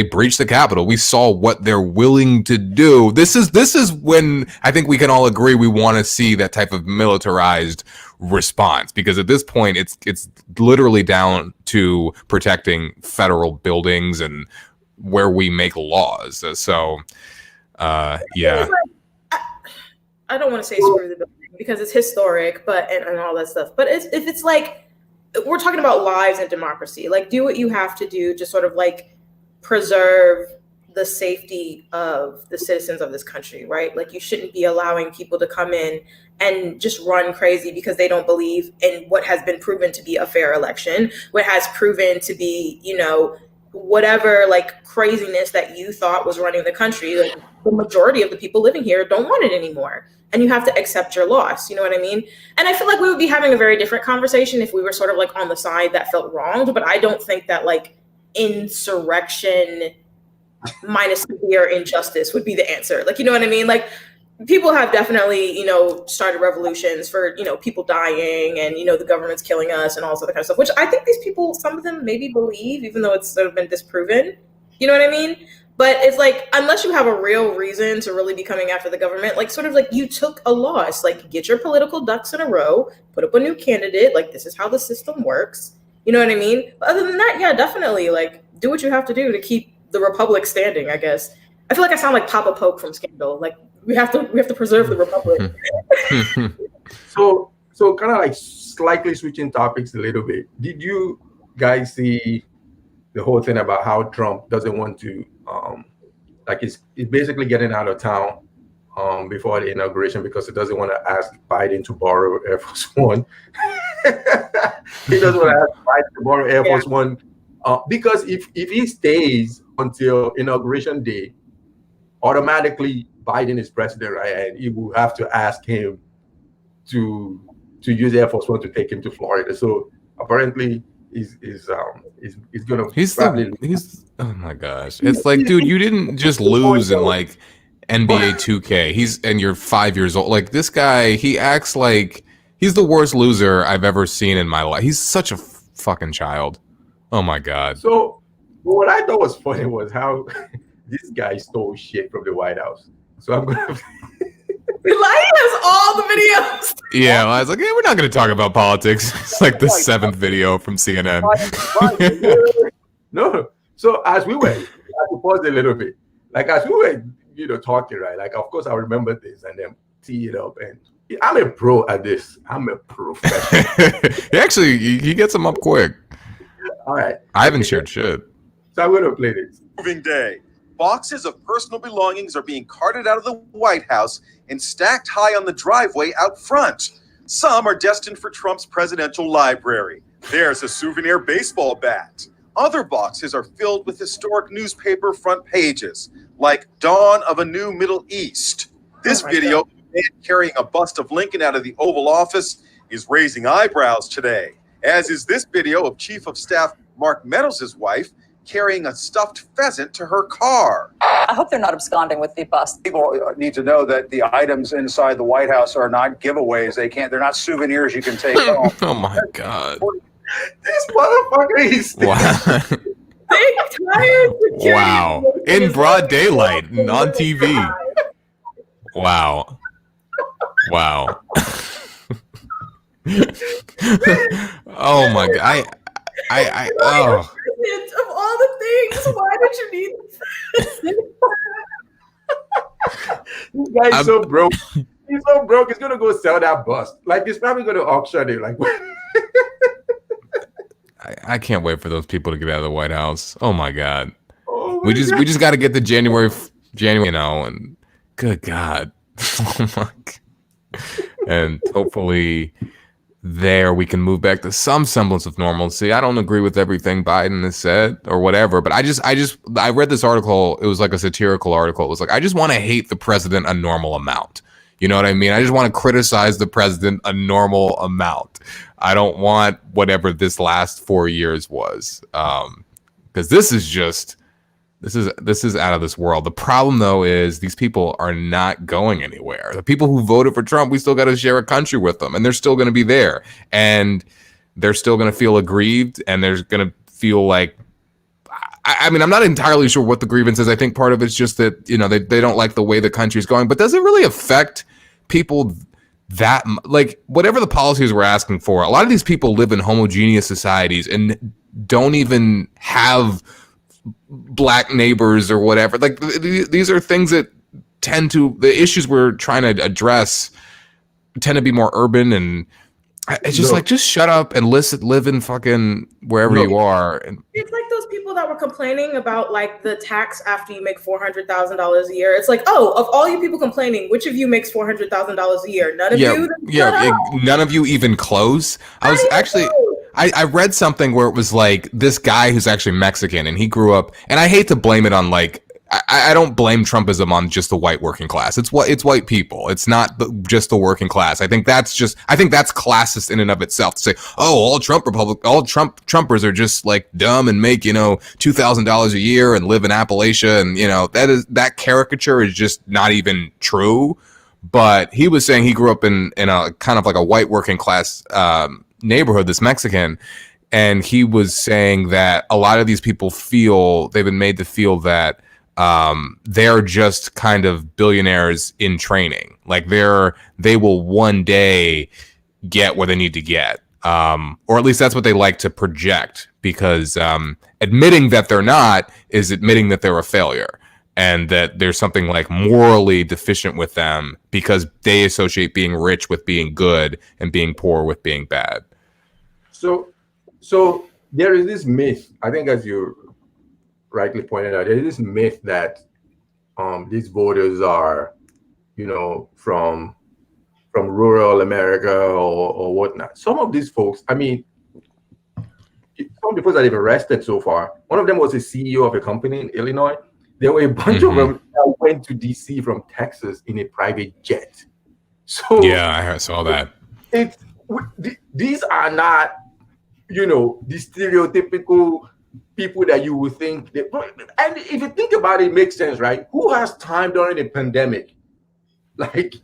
Speaker 1: breached the Capitol. We saw what they're willing to do. This is when I think we can all agree we want to see that type of militarized response, because at this point it's literally down to protecting federal buildings and where we make laws. So yeah,
Speaker 2: I don't want to say screw the building because it's historic, but and all that stuff. But if it's like, we're talking about lives and democracy, like do what you have to do to sort of like preserve the safety of the citizens of this country, right? Like you shouldn't be allowing people to come in and just run crazy because they don't believe in what has been proven to be a fair election, what has proven to be, whatever like craziness that you thought was running the country. Like the majority of the people living here don't want it anymore. And you have to accept your loss. You know what I mean? And I feel like we would be having a very different conversation if we were sort of like on the side that felt wronged. But I don't think that like insurrection minus severe injustice would be the answer. Like, you know what I mean? Like people have definitely, started revolutions for, people dying and, the government's killing us and all this other kind of stuff, which I think these people, some of them maybe believe, even though it's sort of been disproven. You know what I mean? But it's like, unless you have a real reason to really be coming after the government, like sort of like you took a loss, like get your political ducks in a row, put up a new candidate. Like this is how the system works. You know what I mean? But other than that, yeah, definitely like do what you have to do to keep the republic standing, I guess. I feel like I sound like Papa Poke from Scandal. Like We have to preserve the republic.
Speaker 3: So kind of like slightly switching topics a little bit. Did you guys see the whole thing about how Trump doesn't want to like he's basically getting out of town before the inauguration because he doesn't want to ask Biden to borrow Air Force One. He doesn't want to ask Biden to borrow Air Force One because if he stays until inauguration day, automatically Biden is president, right? And he will have to ask him to use Air Force One to take him to Florida. So apparently he's gonna
Speaker 1: He's oh my gosh. It's like, dude, you didn't just lose in like NBA 2K. And you're 5 years old. Like this guy, he acts like he's the worst loser I've ever seen in my life. He's such a fucking child. Oh my God.
Speaker 3: So what I thought was funny was how this guy stole shit from the White House. So I'm gonna
Speaker 2: Light has all the videos.
Speaker 1: Yeah, I was like, we're not going to talk about politics. It's like the 7th video from CNN.
Speaker 3: No. So as we were, I have to pause a little bit. Like as we were, talking, right? Like of course I remember this and then tee it up. And I'm a pro at this. I'm a professional.
Speaker 1: he gets them up quick.
Speaker 3: All right.
Speaker 1: I haven't shared shit.
Speaker 3: So I'm gonna play this.
Speaker 7: Moving day. Boxes of personal belongings are being carted out of the White House and stacked high on the driveway out front. Some are destined for Trump's presidential library. There's a souvenir baseball bat. Other boxes are filled with historic newspaper front pages, like Dawn of a New Middle East. This video of a man carrying a bust of Lincoln out of the Oval Office is raising eyebrows today, as is this video of Chief of Staff Mark Meadows' wife carrying a stuffed pheasant to her car.
Speaker 8: I hope they're not absconding with the bust.
Speaker 9: People need to know that the items inside the White House are not giveaways. They're not souvenirs you can take home.
Speaker 1: Oh my God.
Speaker 3: This motherfucker is
Speaker 1: Wow. In broad daylight on TV. Wow. Oh my God. Oh.
Speaker 2: Of all the things, why did you need
Speaker 3: this guy's so broke. He's so broke. He's gonna go sell that bust. Like he's probably gonna auction it. Like
Speaker 1: I can't wait for those people to get out of the White House. Oh my God.
Speaker 3: Oh my
Speaker 1: we just got to get to January, and good God. Oh my God. And hopefully there we can move back to some semblance of normalcy. I don't agree with everything Biden has said or whatever, but I read this article. It was like a satirical article. It was like, I just want to hate the president a normal amount. You know what I mean? I just want to criticize the president a normal amount. I don't want whatever this last 4 years was. Because this is out of this world. The problem though is these people are not going anywhere. The people who voted for Trump, we still got to share a country with them, and they're still going to be there, and they're still going to feel aggrieved, and they're going to feel like, I mean, I'm not entirely sure what the grievance is. I think part of it's just that, they don't like the way the country's going, but does it really affect people that, like, whatever the policies we're asking for? A lot of these people live in homogeneous societies and don't even have black neighbors or whatever. Like these are things that the issues we're trying to address tend to be more urban, and it's just just shut up and live in fucking wherever you are. And
Speaker 2: it's like those people that were complaining about like the tax after you make $400,000 a year. It's like, oh, of all you people complaining, which of you makes $400,000 a year? None of you.
Speaker 1: None of you even close. I read something where it was like this guy who's actually Mexican, and he grew up, and I hate to blame it on like, I don't blame Trumpism on just the white working class. It's white people. It's not just the working class. I think that's classist in and of itself to say, oh, all Trumpers are just like dumb and make, $2,000 a year and live in Appalachia. And, that caricature is just not even true. But he was saying he grew up in a kind of like a white working class, neighborhood, this Mexican, and he was saying that a lot of these people they've been made to feel that they're just kind of billionaires in training. Like they will one day get where they need to get, or at least that's what they like to project, because admitting that they're not is admitting that they're a failure. and that there's something like morally deficient with them because they associate being rich with being good and being poor with being bad.
Speaker 3: So there is this myth, I think, as you rightly pointed out, there is this myth that these voters are, from rural America or whatnot. Some of these folks, I mean, some of the folks that they've arrested so far, one of them was a CEO of a company in Illinois. There were a bunch of them that went to DC from Texas in a private jet. So
Speaker 1: yeah, I saw that.
Speaker 3: These are not, the stereotypical people that you would think. And if you think about it, it makes sense, right? Who has time during a pandemic? Like,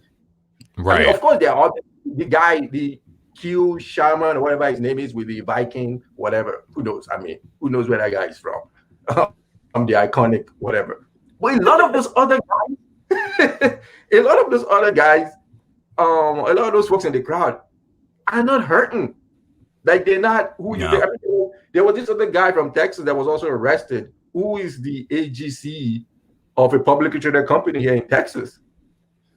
Speaker 1: right.
Speaker 3: I mean, of course, there are the guy, the Q Sharman or whatever his name is with the Viking, whatever. Who knows? I mean, who knows where that guy is from? The iconic whatever. But a lot of those other guys, a lot of those folks in the crowd are not hurting. Like, they're not who you think. I mean, there was this other guy from Texas that was also arrested, who is the AGC of a publicly traded company here in Texas.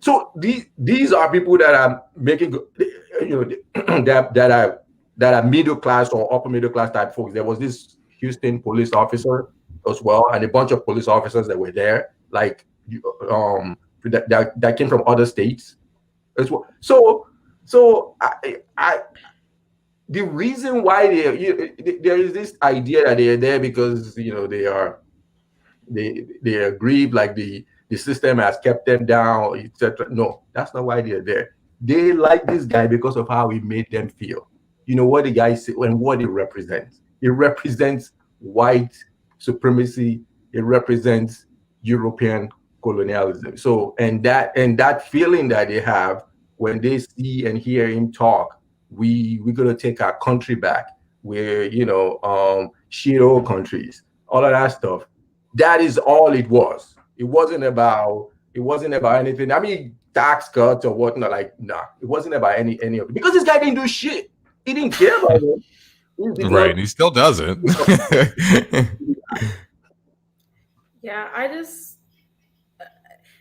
Speaker 3: So these are people that are making, that are middle class or upper middle class type folks. There was this Houston police officer as well, and a bunch of police officers that were there, like that came from other states as well. So I the reason why there is this idea that they're there because they are aggrieved, like the system has kept them down, etc. No, that's not why they're there. They like this guy because of how he made them feel. You know what the guy said and what it represents. It represents white supremacy. It represents European colonialism. So and that feeling that they have when they see and hear him talk, we're gonna take our country back. We're shit old countries, all of that stuff. That is all it was. It wasn't about anything. I mean, tax cuts or whatnot. Like, nah, it wasn't about any of it. Because this guy didn't do shit. He didn't care about it.
Speaker 1: Right, and he still doesn't.
Speaker 2: Yeah,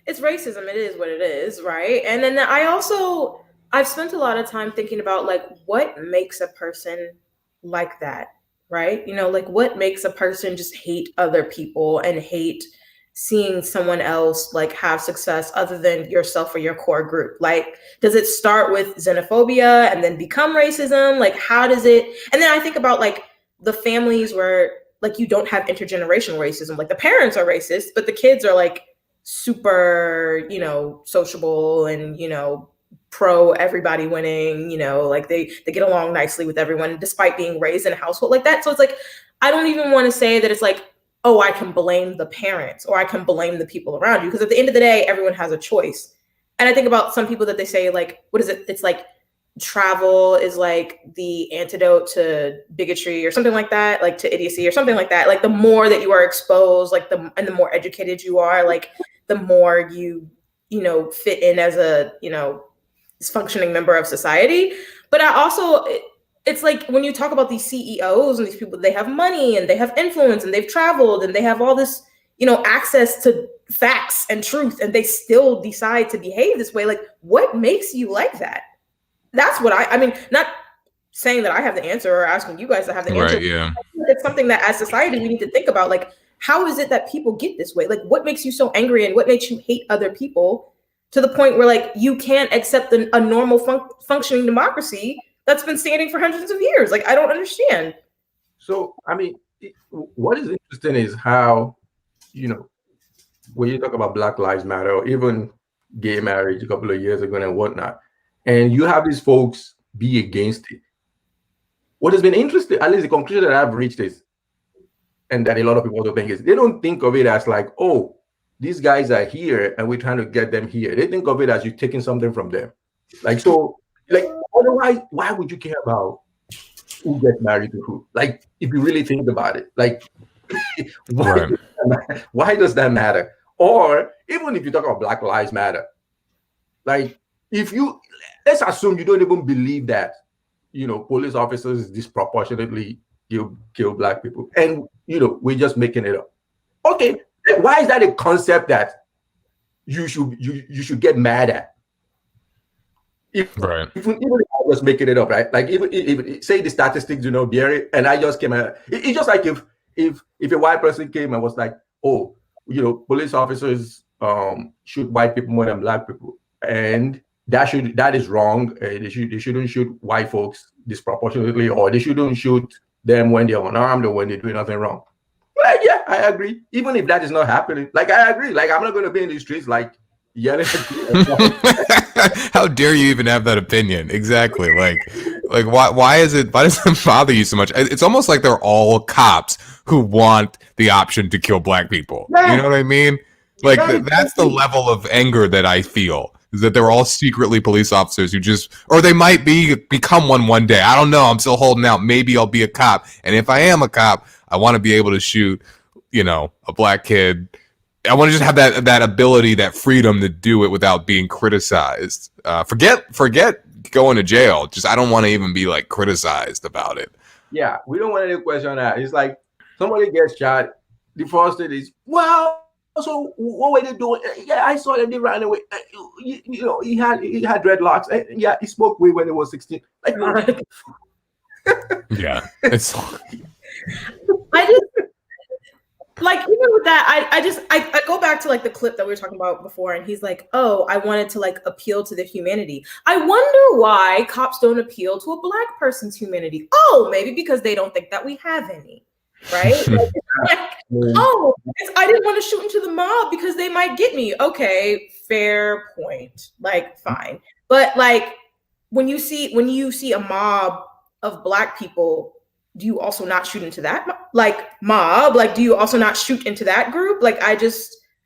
Speaker 2: it's racism. It is what it is, right? And then I've spent a lot of time thinking about, like, what makes a person like that, right? Like, what makes a person just hate other people and hate seeing someone else like have success other than yourself or your core group? Like, does it start with xenophobia and then become racism? Like, how does it? And then I think about like the families where like you don't have intergenerational racism. Like, the parents are racist, but the kids are like super, sociable and, pro everybody winning, like they get along nicely with everyone despite being raised in a household like that. So it's like, I don't even want to say that it's like, oh, I can blame the parents or I can blame the people around you. Because at the end of the day, everyone has a choice. And I think about some people that they say, like, what is it? It's like travel is like the antidote to bigotry or something like that, like to idiocy or something like that. Like, the more that you are exposed, like and the more educated you are, like the more you fit in as a, functioning member of society. But I also, it's like when you talk about these CEOs and these people, they have money and they have influence and they've traveled and they have all this, access to facts and truth, and they still decide to behave this way. Like, what makes you like that? That's what I mean, not saying that I have the answer or asking you guys to have the answer.
Speaker 1: Right, yeah.
Speaker 2: It's something that as society, we need to think about, like, how is it that people get this way? Like, what makes you so angry and what makes you hate other people to the point where, like, you can't accept a normal functioning democracy that's been standing for hundreds of years? Like, I don't understand.
Speaker 3: So, I mean, what is interesting is how, when you talk about Black Lives Matter or even gay marriage a couple of years ago and whatnot, and you have these folks be against it. What has been interesting, at least the conclusion that I've reached is, and that a lot of people also think is, they don't think of it as like, oh, these guys are here and we're trying to get them here. They think of it as you taking something from them. Like, so, like, otherwise, why would you care about who gets married to who? Like, if you really think about it, like, why does that matter? Or even if you talk about Black Lives Matter, like, let's assume you don't even believe that, police officers disproportionately kill Black people, and we're just making it up. Okay, Why is that a concept that you should get mad at?
Speaker 1: Right.
Speaker 3: Even if I was making it up, right? Like even say the statistics, Be Aiight, and I just came out. It's just like if a white person came and was like, oh, police officers shoot white people more than black people, and that is wrong. They shouldn't shoot white folks disproportionately, or they shouldn't shoot them when they're unarmed or when they do nothing wrong. Like, yeah, I agree. Even if that is not happening, like I agree. Like I'm not going to be in the streets like yelling at you.
Speaker 1: How dare you even have that opinion? Exactly. Like why does it bother you so much? It's almost like they're all cops who want the option to kill black people.
Speaker 3: Yeah.
Speaker 1: You know what I mean? Like that's the level of anger that I feel, is that they're all secretly police officers who or they might become one day. I don't know. I'm still holding out. Maybe I'll be a cop. And if I am a cop, I want to be able to shoot, a black kid. I want to just have that ability, that freedom to do it without being criticized. Forget going to jail. Just I don't want to even be like criticized about it.
Speaker 3: Yeah, we don't want any question that. It's like somebody gets shot. The first thing is, well, so what were they doing? Yeah, I saw them. They ran away. He had dreadlocks. Yeah, he smoked weed when he was 16. Like,
Speaker 1: yeah, it's.
Speaker 2: I just like, even with that, I go back to like the clip that we were talking about before, and he's like, oh, I wanted to like appeal to the humanity. I wonder why cops don't appeal to a black person's humanity. Oh, maybe because they don't think that we have any, right? I didn't want to shoot into the mob because they might get me. Okay, fair point. Like, fine. But like when you see a mob of black people, do you also not shoot into that mob? Like, do you also not shoot into that group? Like, because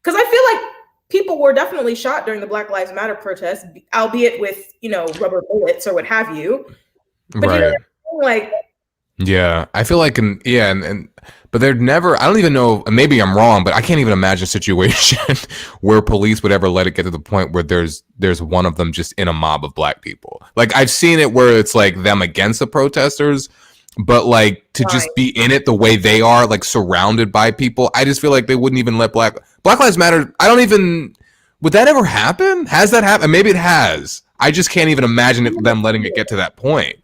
Speaker 2: I feel like people were definitely shot during the Black Lives Matter protests, albeit with, rubber bullets or what have you. But
Speaker 1: right.
Speaker 2: Like,
Speaker 1: yeah, I feel like, but they're never, I don't even know, maybe I'm wrong, but I can't even imagine a situation where police would ever let it get to the point where there's one of them just in a mob of black people. Like, I've seen it where it's like them against the protesters, but like to just be in it the way they are, like surrounded by people, I just feel like they wouldn't even let Black Lives Matter. Would that ever happen? Has that happened? Maybe it has. I just can't even imagine them letting it get to that point.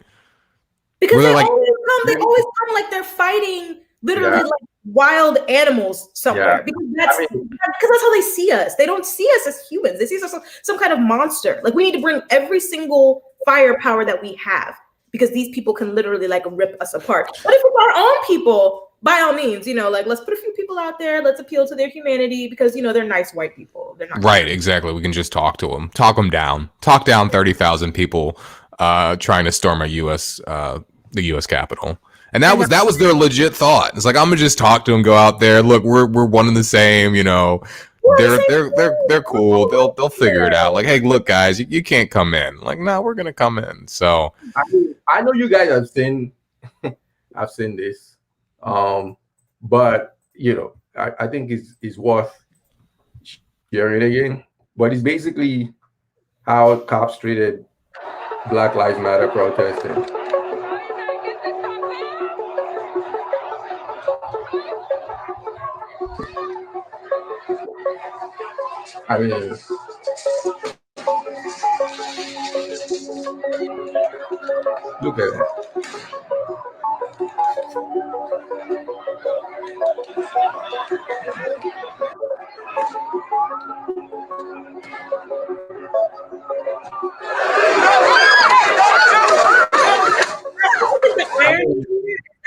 Speaker 2: Because they always come like they're fighting literally like wild animals somewhere. Because that's how they see us. They don't see us as humans. They see us as some kind of monster. Like, we need to bring every single firepower that we have, because these people can literally like rip us apart. But if it's our own people, by all means, like, let's put a few people out there. Let's appeal to their humanity, because they're nice white people. They're not
Speaker 1: right. Exactly. We can just talk to them, talk down 30,000 people trying to storm the U.S. Capitol. And that was their legit thought. It's like, I'm gonna just talk to them, go out there. Look, we're one and the same. They're cool. They'll figure it out. Like, hey, look, guys, you can't come in. Like, no, we're gonna come in. So
Speaker 3: I know you guys have seen, I've seen this, but I think it's worth sharing again. But it's basically how cops treated Black Lives Matter protesting. I mean, look at that.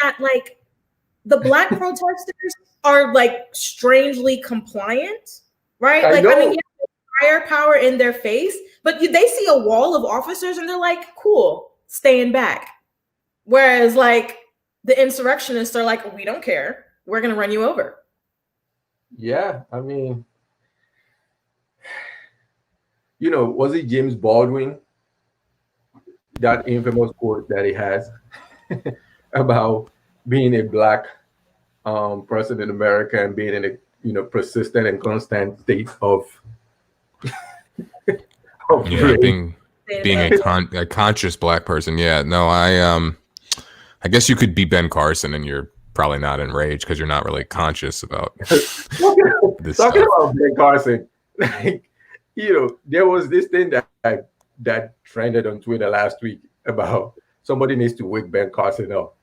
Speaker 2: That like the black protesters are like strangely compliant, right? I mean, firepower in their face, but they see a wall of officers and they're like, cool, staying back. Whereas like the insurrectionists are like, we don't care, we're gonna run you over.
Speaker 3: Yeah, I mean, was it James Baldwin, that infamous quote that he has about being a black person in America and being in a persistent and constant state of
Speaker 1: being a conscious black person. Yeah, no, I guess you could be Ben Carson and you're probably not in rage because you're not really conscious about this
Speaker 3: Talking
Speaker 1: stuff.
Speaker 3: about Ben Carson, like, there was this thing that trended on Twitter last week about somebody needs to wake Ben Carson up.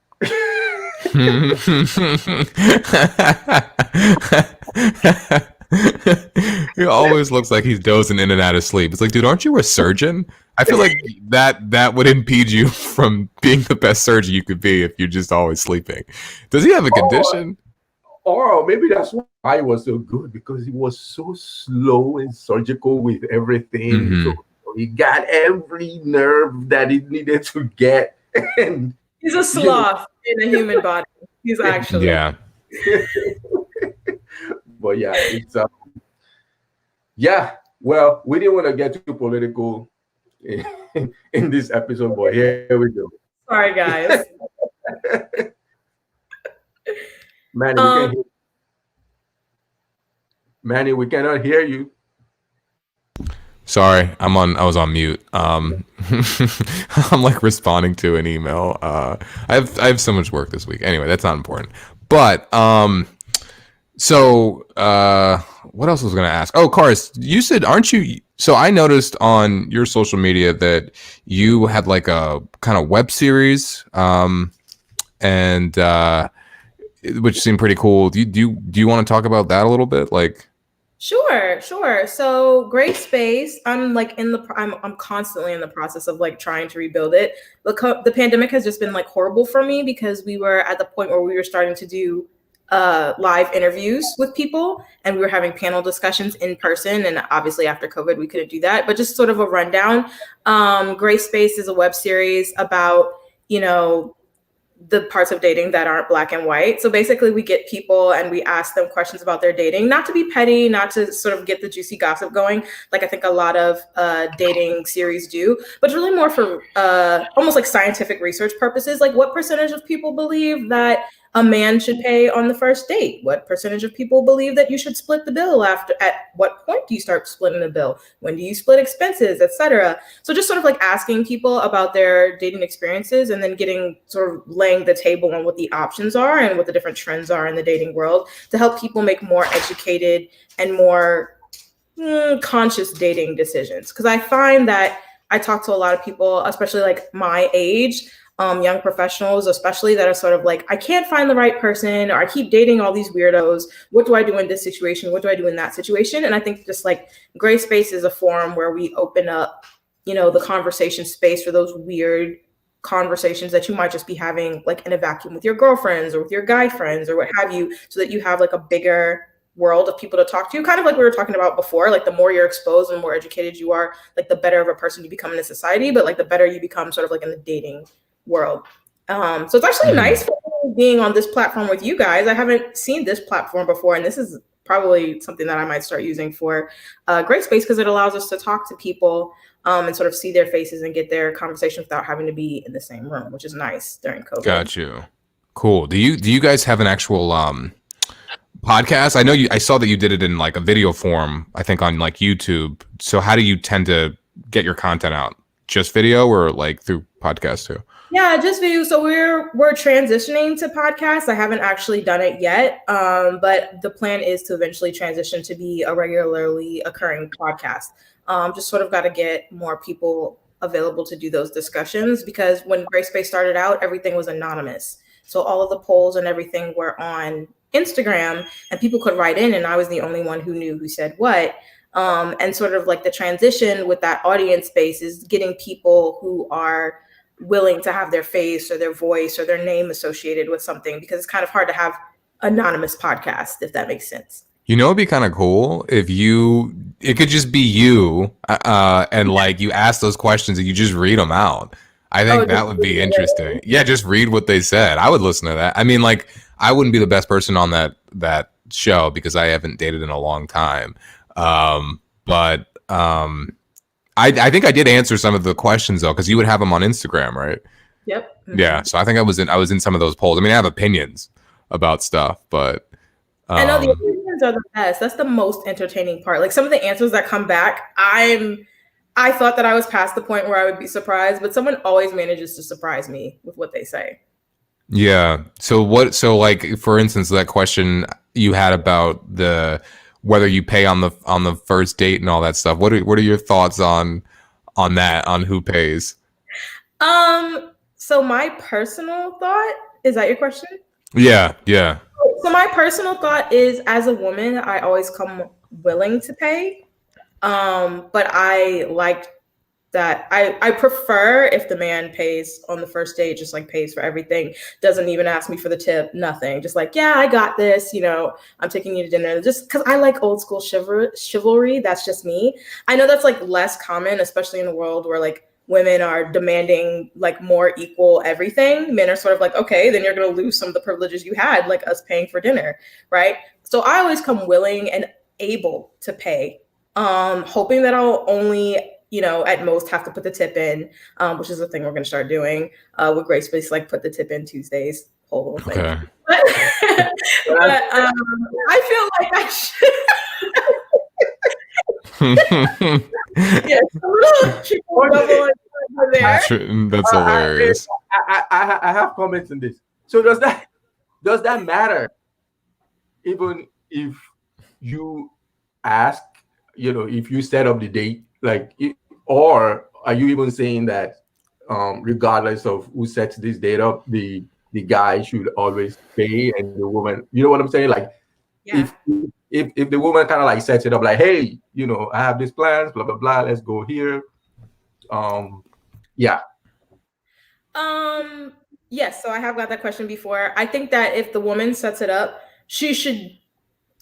Speaker 1: He always looks like he's dozing in and out of sleep. It's like, dude, aren't you a surgeon? I feel like that would impede you from being the best surgeon you could be if you're just always sleeping. Does he have a condition?
Speaker 3: Or maybe that's why he was so good, because he was so slow and surgical with everything.
Speaker 1: Mhm.
Speaker 3: So he got every nerve that he needed to get. And
Speaker 2: He's a sloth in a human body. He's actually.
Speaker 1: Yeah.
Speaker 3: But yeah, it's well, we didn't want to get too political in this episode, but here we go.
Speaker 2: Sorry, guys.
Speaker 3: Manny, we cannot hear you.
Speaker 1: Sorry, I was on mute. I'm like responding to an email. I have so much work this week. Anyway, that's not important. But so what else was I going to ask? Oh, Cars, you said, aren't you? So I noticed on your social media that you had like a kind of web series, and which seemed pretty cool. Do you want to talk about that a little bit? Like,
Speaker 2: Sure. So Great Space, I'm constantly in the process of like trying to rebuild it. The pandemic has just been like horrible for me because we were at the point where we were starting to do live interviews with people, and we were having panel discussions in person, and obviously after COVID we couldn't do that. But just sort of a rundown. Great Space is a web series about the parts of dating that aren't black and white. So basically we get people and we ask them questions about their dating, not to be petty, not to sort of get the juicy gossip going, like I think a lot of dating series do, but it's really more for almost like scientific research purposes. Like, what percentage of people believe that a man should pay on the first date? What percentage of people believe that you should split the bill at what point do you start splitting the bill? When do you split expenses, etc.? So just sort of like asking people about their dating experiences and then getting sort of laying the table on what the options are and what the different trends are in the dating world to help people make more educated and more conscious dating decisions. Because I find that I talk to a lot of people, especially like my age, young professionals, especially, that are sort of like, I can't find the right person, or I keep dating all these weirdos. What do I do in this situation? What do I do in that situation? And I think just like Gray Space is a forum where we open up, the conversation space for those weird conversations that you might just be having like in a vacuum with your girlfriends or with your guy friends or what have you, so that you have like a bigger world of people to talk to, kind of like we were talking about before. Like, the more you're exposed and more educated you are, like the better of a person you become in a society, but like the better you become sort of like in the dating world. So it's actually nice for me being on this platform with you guys. I haven't seen this platform before, and this is probably something that I might start using for Great Space, because it allows us to talk to people and sort of see their faces and get their conversation without having to be in the same room, which is nice during COVID.
Speaker 1: Got you. Cool. Do you guys have an actual podcast? I saw that you did it in like a video form, I think on like YouTube. So how do you tend to get your content out? Just video or like through podcast too?
Speaker 2: Yeah, just video. So we're transitioning to podcasts. I haven't actually done it yet, but the plan is to eventually transition to be a regularly occurring podcast. Just sort of got to get more people available to do those discussions, because when Gray Space started out, everything was anonymous. So all of the polls and everything were on Instagram, and people could write in, and I was the only one who knew who said what. And sort of like the transition with that audience base is getting people who are willing to have their face or their voice or their name associated with something, because it's kind of hard to have anonymous podcasts, if that makes sense.
Speaker 1: It'd be kind of cool if it could just be you and like you ask those questions and you just read them out. I think that would be interesting. Yeah, just read what they said. I would listen to that. I mean, like, I wouldn't be the best person on that show because I haven't dated in a long time. But I think I did answer some of the questions though, because you would have them on Instagram, right?
Speaker 2: Yep.
Speaker 1: Mm-hmm. Yeah. So I think I was in some of those polls. I mean, I have opinions about stuff, but
Speaker 2: I know the opinions are the best. That's the most entertaining part. Like, some of the answers that come back, I thought that I was past the point where I would be surprised, but someone always manages to surprise me with what they say.
Speaker 1: Yeah. So like for instance, that question you had about the whether you pay on the first date and all that stuff. What are your thoughts on that, on who pays?
Speaker 2: So my personal thought, is that your question?
Speaker 1: Yeah, yeah.
Speaker 2: So my personal thought is, as a woman, I always come willing to pay. But I like that I prefer if the man pays on the first date, just like pays for everything, doesn't even ask me for the tip, nothing. Just like, yeah, I got this, I'm taking you to dinner. Just because I like old school chivalry. That's just me. I know that's like less common, especially in a world where like women are demanding like more equal everything. Men are sort of like, okay, then you're going to lose some of the privileges you had, like us paying for dinner, right? So I always come willing and able to pay, hoping that I'll only, at most have to put the tip in, which is the thing we're going to start doing with Grace Space, like put the tip in Tuesdays, whole little thing.
Speaker 1: Okay.
Speaker 2: But I feel like I should. Yeah, a little triple double there.
Speaker 1: That's hilarious.
Speaker 3: I have comments on this. So does that matter? Even if you ask, if you set up the date, or are you even saying that regardless of who sets this date up, the guy should always pay and the woman, you know what I'm saying? Like,
Speaker 2: Yeah.
Speaker 3: if the woman kind of like sets it up like, hey, I have these plans, blah blah blah, let's go here. Yeah.
Speaker 2: Yes, so I have got that question before. I think that if the woman sets it up,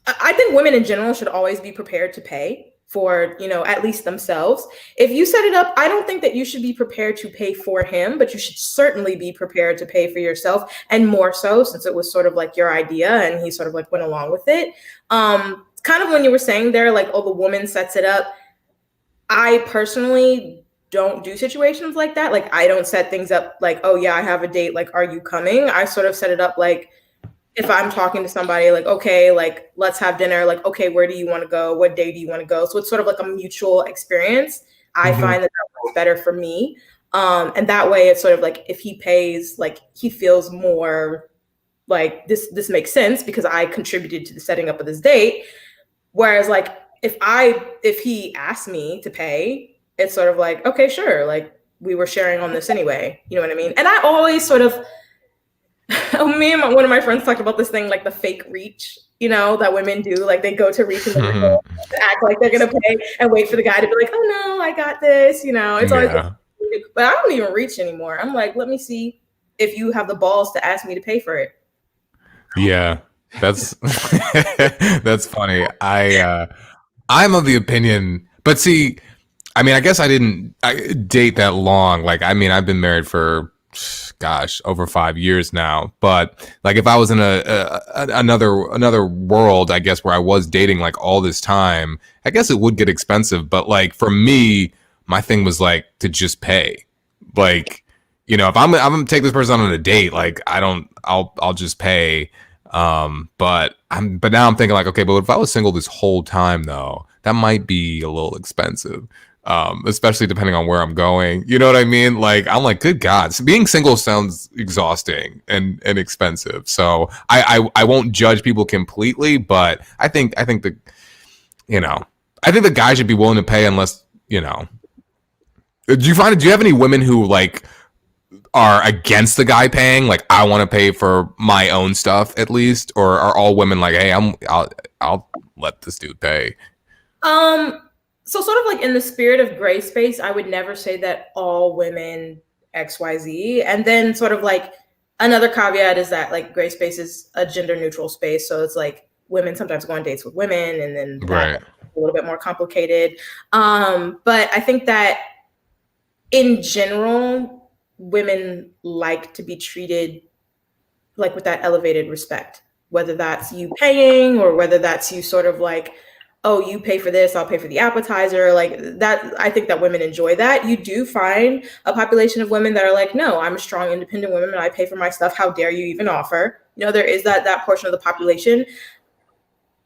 Speaker 2: I think women in general should always be prepared to pay for, at least themselves. If you set it up, I don't think that you should be prepared to pay for him, but you should certainly be prepared to pay for yourself, and more so since it was sort of like your idea and he sort of like went along with it. Kind of when you were saying there, like, oh, the woman sets it up. I personally don't do situations like that. Like, I don't set things up like, oh yeah, I have a date, like, are you coming? I sort of set it up like, if I'm talking to somebody, like, okay, like, let's have dinner, like, okay, where do you want to go? What day do you want to go? So it's sort of like a mutual experience. I find that works better for me. And that way it's sort of like, if he pays, like, he feels more like this makes sense because I contributed to the setting up of this date. Whereas like, if he asked me to pay, it's sort of like, okay, sure. Like, we were sharing on this anyway. You know what I mean? And I always sort of, me and one of my friends talked about this thing, like the fake reach, that women do. Like, they go to reach and act like they're gonna pay and wait for the guy to be like, oh no, I got this. It's always, but I don't even reach anymore. I'm like, let me see if you have the balls to ask me to pay for it.
Speaker 1: Yeah, that's that's funny. I'm of the opinion, but see, I mean, I guess I didn't date that long. Like, I mean, I've been married for, gosh, over 5 years now. But like, if I was in another world, I guess, where I was dating like all this time, I guess it would get expensive. But like for me, my thing was like to just pay. Like, if I'm gonna take this person on a date, like I'll just pay. But now I'm thinking like, okay, but if I was single this whole time though, that might be a little expensive. Especially depending on where I'm going. You know what I mean? Like, I'm like, good God, so being single sounds exhausting and expensive. So I won't judge people completely, but I think I think the guy should be willing to pay unless, do you have any women who like are against the guy paying? Like, I want to pay for my own stuff at least, or are all women like, hey, I'll let this dude pay?
Speaker 2: So sort of like in the spirit of gray space, I would never say that all women XYZ. And then sort of like another caveat is that like gray space is a gender neutral space. So it's like women sometimes go on dates with women, and then
Speaker 1: right,
Speaker 2: a little bit more complicated. But I think that in general, women like to be treated like with that elevated respect, whether that's you paying or whether that's you sort of like, oh, you pay for this, I'll pay for the appetizer. Like that, I think that women enjoy that. You do find a population of women that are like, no, I'm a strong, independent woman and I pay for my stuff. How dare you even offer? There is that portion of the population.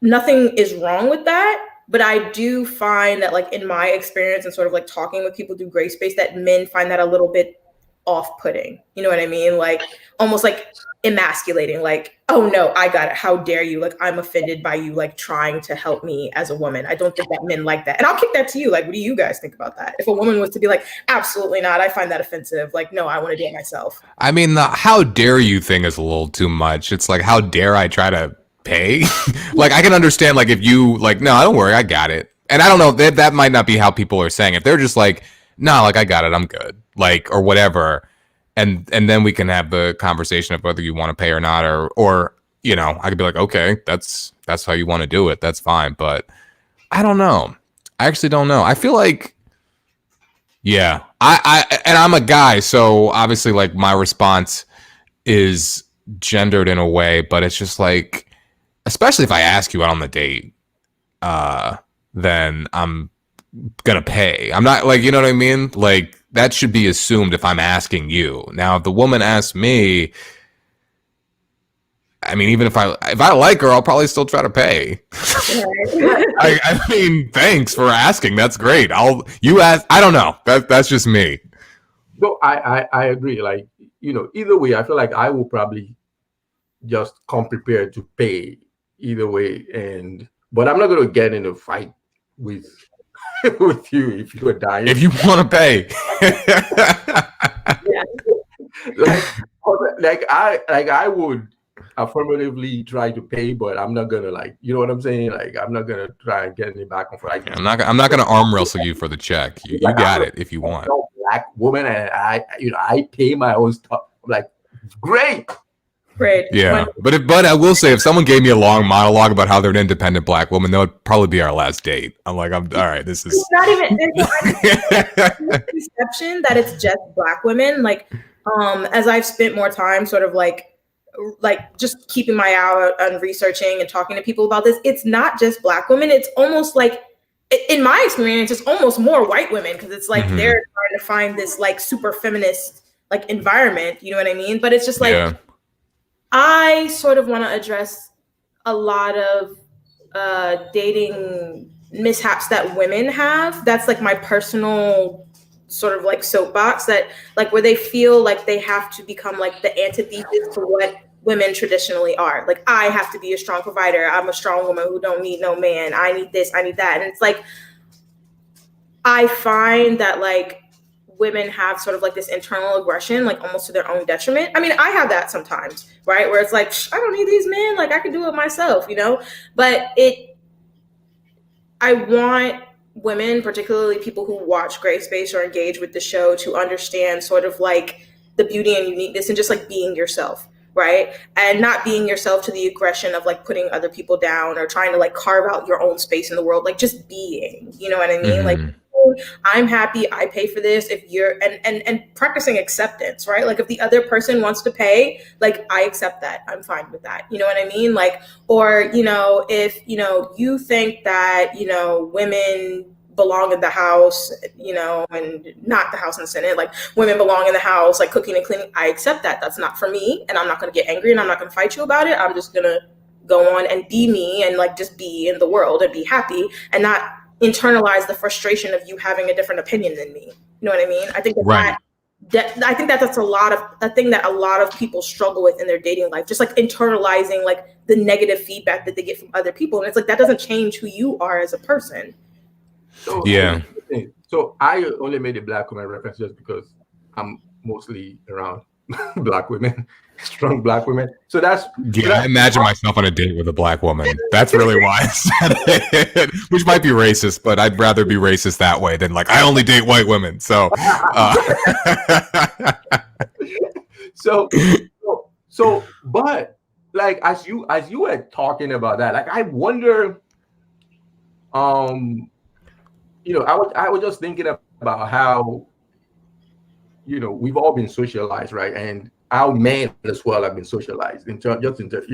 Speaker 2: Nothing is wrong with that. But I do find that, like, in my experience and sort of like talking with people through gray space, that men find that a little bit off-putting. You know what I mean? Like almost like emasculating, like, oh no, I got it. How dare you? Like I'm offended by you like trying to help me as a woman. I don't think that men like that. And I'll kick that to you. Like, what do you guys think about that? If a woman was to be like, absolutely not, I find that offensive. Like, no, I want to do it myself.
Speaker 1: I mean, the how dare you thing is a little too much. It's like, how dare I try to pay? Like, I can understand, like, if you, like, no, don't worry, I got it. And I don't know, that might not be how people are saying it. They're just like, no, like, I got it, I'm good. Like, or whatever. And then we can have the conversation of whether you want to pay or not, or you know, I could be like, okay, that's how you want to do it. That's fine. But I don't know. I actually don't know. I feel like, yeah, and I'm a guy, so obviously, like, my response is gendered in a way, but it's just like, especially if I ask you out on the date, then I'm gonna pay. I'm not, like, you know what I mean? Like, that should be assumed if I'm asking you. Now, if the woman asks me, I mean, even if I like her, I'll probably still try to pay. I mean, thanks for asking. That's great. You ask. I don't know. That's just me.
Speaker 3: No, I agree. Like, you know, either way, I feel like I will probably just come prepared to pay either way. But I'm not going to get in a fight with you if you are dying.
Speaker 1: If you want to pay.
Speaker 3: I would affirmatively try to pay, but I'm not gonna, like, you know what I'm saying? Like, I'm not gonna try and get any back on Friday.
Speaker 1: I'm not gonna arm wrestle you for the check. You got it if you want.
Speaker 3: Black woman, and I pay my own stuff. I'm like, great.
Speaker 1: Yeah, but I will say, if someone gave me a long monologue about how they're an independent black woman, that would probably be our last date. I'm like, all right. This is
Speaker 2: it's not even perception that it's just black women. Like, as I've spent more time, sort of like just keeping my eye out and researching and talking to people about this, it's not just black women. It's almost like, in my experience, it's almost more white women, because it's like they're trying to find this like super feminist like environment. You know what I mean? But it's just like. Yeah. I sort of want to address a lot of dating mishaps that women have. That's like my personal sort of like soapbox, that like where they feel like they have to become like the antithesis to what women traditionally are. Like, I have to be a strong provider. I'm a strong woman who don't need no man. I need this, I need that. And it's like, I find that like women have sort of like this internal aggression, like almost to their own detriment. I mean, I have that sometimes, right? Where it's like, I don't need these men. Like, I can do it myself, you know? But I want women, particularly people who watch Gray Space or engage with the show, to understand sort of like the beauty and uniqueness and just like being yourself, right? And not being yourself to the aggression of like putting other people down or trying to like carve out your own space in the world, like just being, you know what I mean? Like, I'm happy, I pay for this. If you're and practicing acceptance, right? Like, if the other person wants to pay, like, I accept that. I'm fine with that. You know what I mean? Like, or, you know, if, you know, you think that, you know, women belong in the house, you know, and not the House and the Senate, like women belong in the house, like cooking and cleaning, I accept that. That's not for me. And I'm not going to get angry and I'm not going to fight you about it. I'm just going to go on and be me and like just be in the world and be happy and not internalize the frustration of you having a different opinion than me. You know what I mean? I think I think that's a thing that a lot of people struggle with in their dating life, just like internalizing like the negative feedback that they get from other people. And it's like, that doesn't change who you are as a person.
Speaker 3: So,
Speaker 1: yeah.
Speaker 3: So I only made a black woman reference just because I'm mostly around black women, strong black women. So that's
Speaker 1: I imagine myself on a date with a black woman. That's really why I said it, which might be racist, but I'd rather be racist that way than like, I only date white women. So,
Speaker 3: but like, as you were talking about that, like, I wonder, you know, I was just thinking about how, you know, we've all been socialized, right? And our men as well have been socialized. You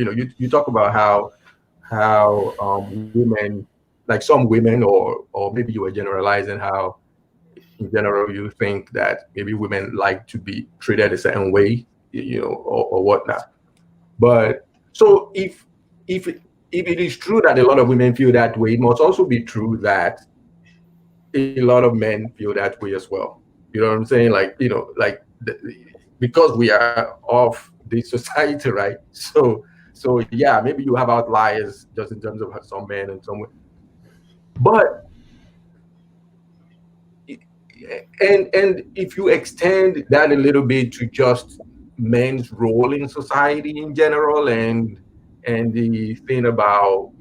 Speaker 3: know, you talk about how women, like some women, or maybe you were generalizing how, in general, you think that maybe women like to be treated a certain way, you know, or whatnot. But so if it is true that a lot of women feel that way, it must also be true that a lot of men feel that way as well. You know what I'm saying? Like, you know, like because we are of this society, right? So yeah, maybe you have outliers just in terms of some men and some women, but and if you extend that a little bit to just men's role in society in general, and the thing about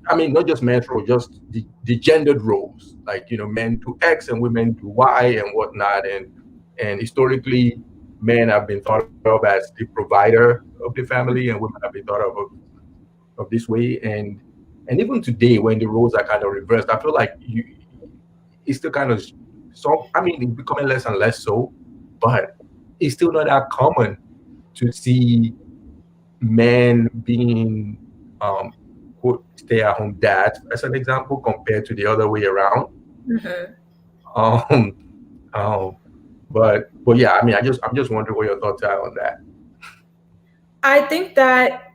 Speaker 3: I mean, not just men's role, just the gendered roles, like, men do X and women do Y and whatnot, and historically men have been thought of as the provider of the family, and women have been thought of this way, and even today when the roles are kind of reversed, I feel like it's still kind of, so I mean, it's becoming less and less so, but it's still not that common to see men being stay-at-home dads, as an example, compared to the other way around. Um, but yeah, I mean, I'm just wondering what your thoughts are on that.
Speaker 2: I think that,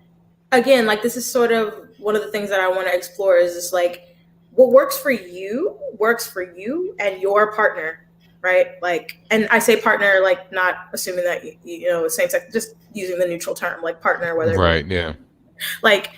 Speaker 2: again, like, this is sort of one of the things that I want to explore is just like, what works for you and your partner, right? Like, and I say partner, like, not assuming that same sex, just using the neutral term, like partner, whether
Speaker 1: right, yeah,
Speaker 2: like,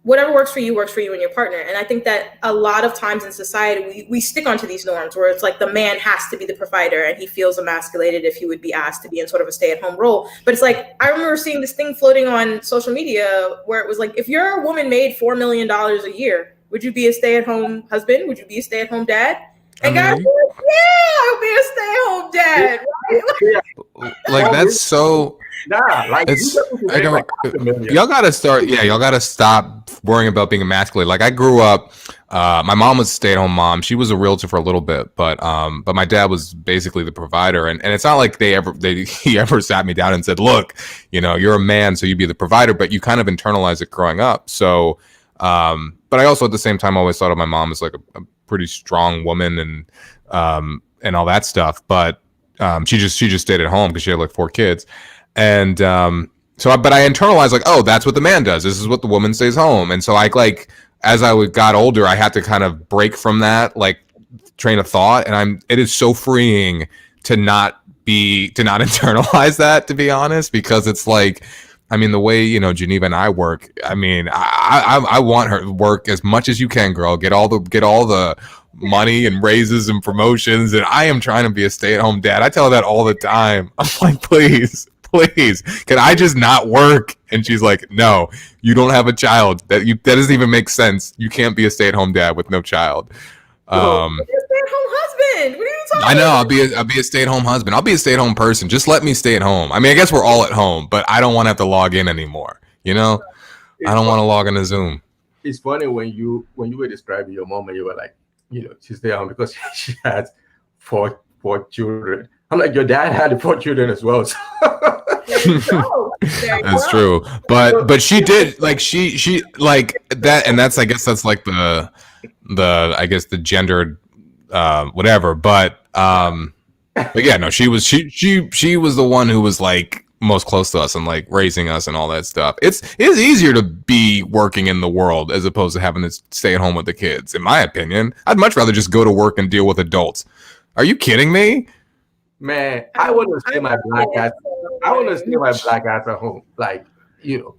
Speaker 2: whatever works for you and your partner. And I think that a lot of times in society, we stick onto these norms where it's like the man has to be the provider and he feels emasculated if he would be asked to be in sort of a stay-at-home role. But it's like, I remember seeing this thing floating on social media where it was like, if your woman made $4 million a year, would you be a stay-at-home husband? Would you be a stay-at-home dad? And guys were like, yeah, I would be a stay-at-home dad. Right?
Speaker 1: Like that's so.
Speaker 3: Nah, like
Speaker 1: y'all gotta start. Yeah, y'all gotta stop worrying about being emasculated. Like I grew up, my mom was a stay-at-home mom. She was a realtor for a little bit, but my dad was basically the provider. And it's not like he ever sat me down and said, "Look, you're a man, so you be the provider." But you kind of internalize it growing up. So, but I also at the same time always thought of my mom as like a pretty strong woman and all that stuff. But she just stayed at home because she had like 4 kids. And but I internalized like, oh, that's what the man does. This is what the woman stays home. And so like as I got older, I had to kind of break from that like train of thought. And it is so freeing to not internalize that, to be honest, because it's like, I mean, the way Geneva and I work. I mean, I want her to work as much as you can, girl. Get all the money and raises and promotions, and I am trying to be a stay-at-home dad. I tell her that all the time. I'm like, please, can I just not work? And she's like, no, you don't have a child. That doesn't even make sense. You can't be a stay-at-home dad with no child.
Speaker 2: You're a stay-at-home husband. What are you talking about?
Speaker 1: I know. I'll be a stay-at-home husband. I'll be a stay-at-home person. Just let me stay at home. I mean, I guess we're all at home, but I don't want to have to log in anymore. I don't want to log into Zoom.
Speaker 3: It's funny when you were describing your mom and you were like, she stayed home because she has four children. I'm like, your dad had 4 children as well. So.
Speaker 2: That's
Speaker 1: true. But she did like she like that, and that's I guess that's like the gendered whatever. But yeah, no, she was the one who was like most close to us and like raising us and all that stuff. It's easier to be working in the world as opposed to having to stay at home with the kids, in my opinion. I'd much rather just go to work and deal with adults. Are you kidding me?
Speaker 3: Man, I want to stay my black ass. I want to stay my black ass at home. Like, you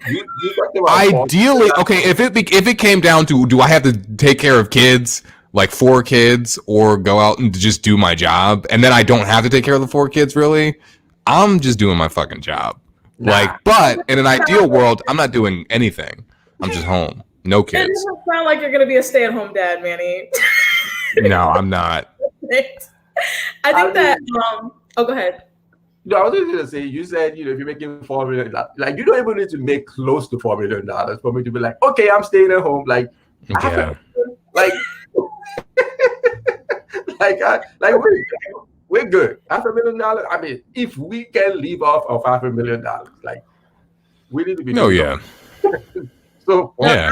Speaker 1: ideally, okay. If it came down to, do I have to take care of kids, like 4 kids, or go out and just do my job, and then I don't have to take care of the 4 kids? Really, I'm just doing my fucking job. Nah. Like, but in an ideal world, I'm not doing anything. I'm just home, no kids.
Speaker 2: It doesn't sound like you're gonna be a stay-at-home dad, Manny.
Speaker 1: No, I'm not.
Speaker 2: I think that. Oh, go ahead.
Speaker 3: No, I was just gonna say. You said if you're making $4 million, like you don't even need to make close to $4 million for me to be like, okay, I'm staying at home. Like,
Speaker 1: yeah.
Speaker 3: We're good. $500 million. I mean, if we can leave off of $500 million, like we need to be.
Speaker 1: No, yeah.
Speaker 3: So
Speaker 1: yeah.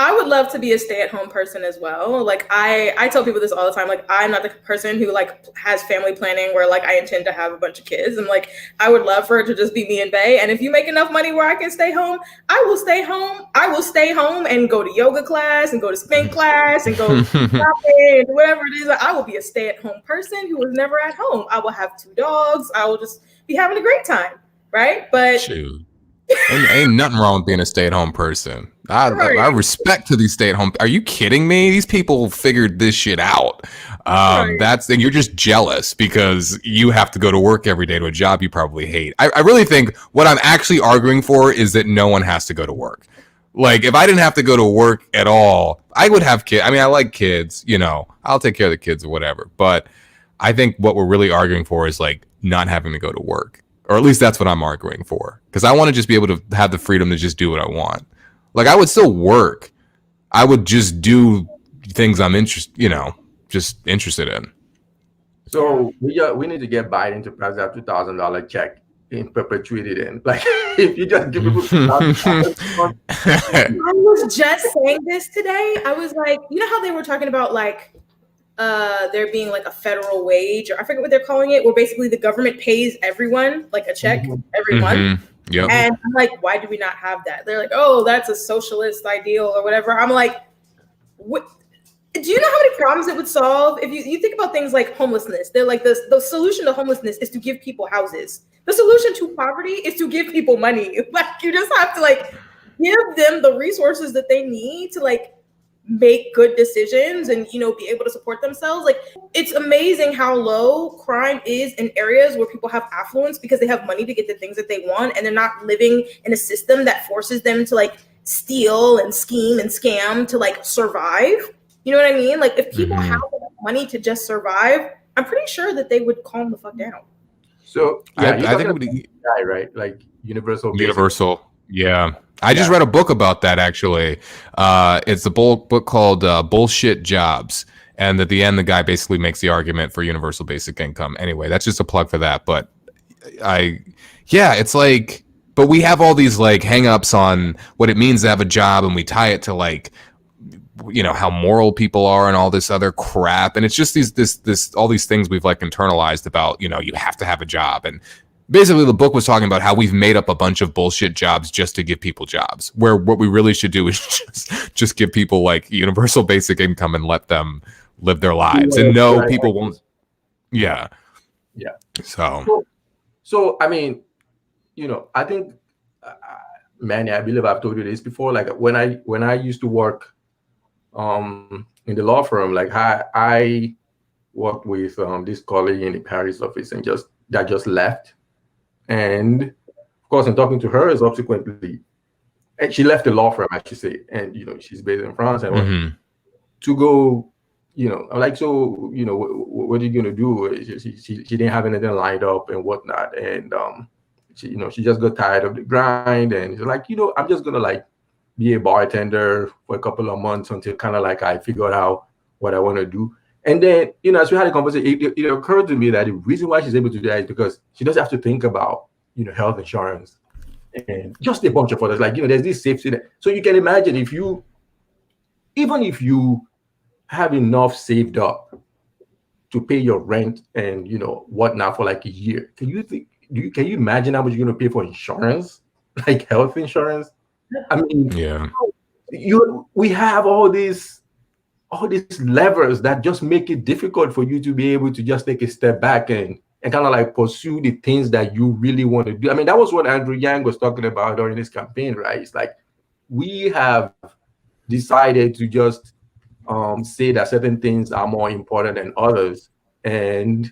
Speaker 2: I would love to be a stay-at-home person as well. Like I tell people this all the time. Like I'm not the person who like has family planning where like I intend to have a bunch of kids. And like I would love for it to just be me and Bay. And if you make enough money where I can stay home, I will stay home. I will stay home and go to yoga class and go to spin class and go shopping and whatever it is. I will be a stay-at-home person who is never at home. I will have 2 dogs. I will just be having a great time. Right. But
Speaker 1: Shoot. Ain't nothing wrong with being a stay-at-home person. I respect to these stay-at-home. Are you kidding me? These people figured this shit out. And you're just jealous because you have to go to work every day to a job you probably hate. I really think what I'm actually arguing for is that no one has to go to work. Like if I didn't have to go to work at all, I would have kids. I mean, I like kids, you know, I'll take care of the kids or whatever. But I think what we're really arguing for is like not having to go to work. Or at least that's what I'm arguing for. Because I want to just be able to have the freedom to just do what I want. Like I would still work. I would just do things I'm interested in.
Speaker 3: So we need to get Biden to pass that $2,000 check in perpetuity. Then, like, if you just give people $2,000.
Speaker 2: I was just saying this today. I was like, you know how they were talking about like there being like a federal wage, or I forget what they're calling it, where basically the government pays everyone like a check every month.
Speaker 1: Yep.
Speaker 2: And I'm like, why do we not have that? They're like, oh, that's a socialist ideal or whatever. I'm like, what? Do you know how many problems it would solve? If you think about things like homelessness, they're like the solution to homelessness is to give people houses. The solution to poverty is to give people money. Like you just have to like give them the resources that they need to like make good decisions and, you know, be able to support themselves. Like it's amazing how low crime is in areas where people have affluence because they have money to get the things that they want, and they're not living in a system that forces them to like steal and scheme and scam to like survive. You know what I mean? Like if people have enough money to just survive, I'm pretty sure that they would calm the fuck down.
Speaker 3: So yeah,
Speaker 1: I think it would be
Speaker 3: right, like universal.
Speaker 1: Yeah. I just read a book about that, actually. It's a book called Bullshit Jobs. And at the end, the guy basically makes the argument for universal basic income. Anyway, that's just a plug for that. But it's like, but we have all these like hangups on what it means to have a job, and we tie it to like, you know, how moral people are and all this other crap. And it's just all these things we've like internalized about, you know, you have to have a job. And basically the book was talking about how we've made up a bunch of bullshit jobs just to give people jobs, where what we really should do is just give people like universal basic income and let them live their lives. And no, people won't. Yeah.
Speaker 3: So I mean, you know, I think, Manny, I believe I've told you this before. Like when I used to work in the law firm, like I worked with this colleague in the Paris office and just left. And of course, I'm talking to her subsequently, and she left the law firm, I should say, and you know she's based in France, and to go, you know, I'm like, so you know, what are you gonna do? She didn't have anything lined up and whatnot, and she just got tired of the grind, and she's like, you know, I'm just gonna like be a bartender for a couple of months until kind of like I figured out what I want to do. And then, you know, as we had a conversation, it occurred to me that the reason why she's able to do that is because she doesn't have to think about, you know, health insurance and just a bunch of others. Like, you know, there's this safety net. So you can imagine even if you have enough saved up to pay your rent and, you know, whatnot for like a year, can you imagine how much you're going to pay for insurance, like health insurance? I mean, we have all these levers that just make it difficult for you to be able to just take a step back and kind of like pursue the things that you really want to do. I mean, that was what Andrew Yang was talking about during his campaign, right? It's like we have decided to just say that certain things are more important than others, but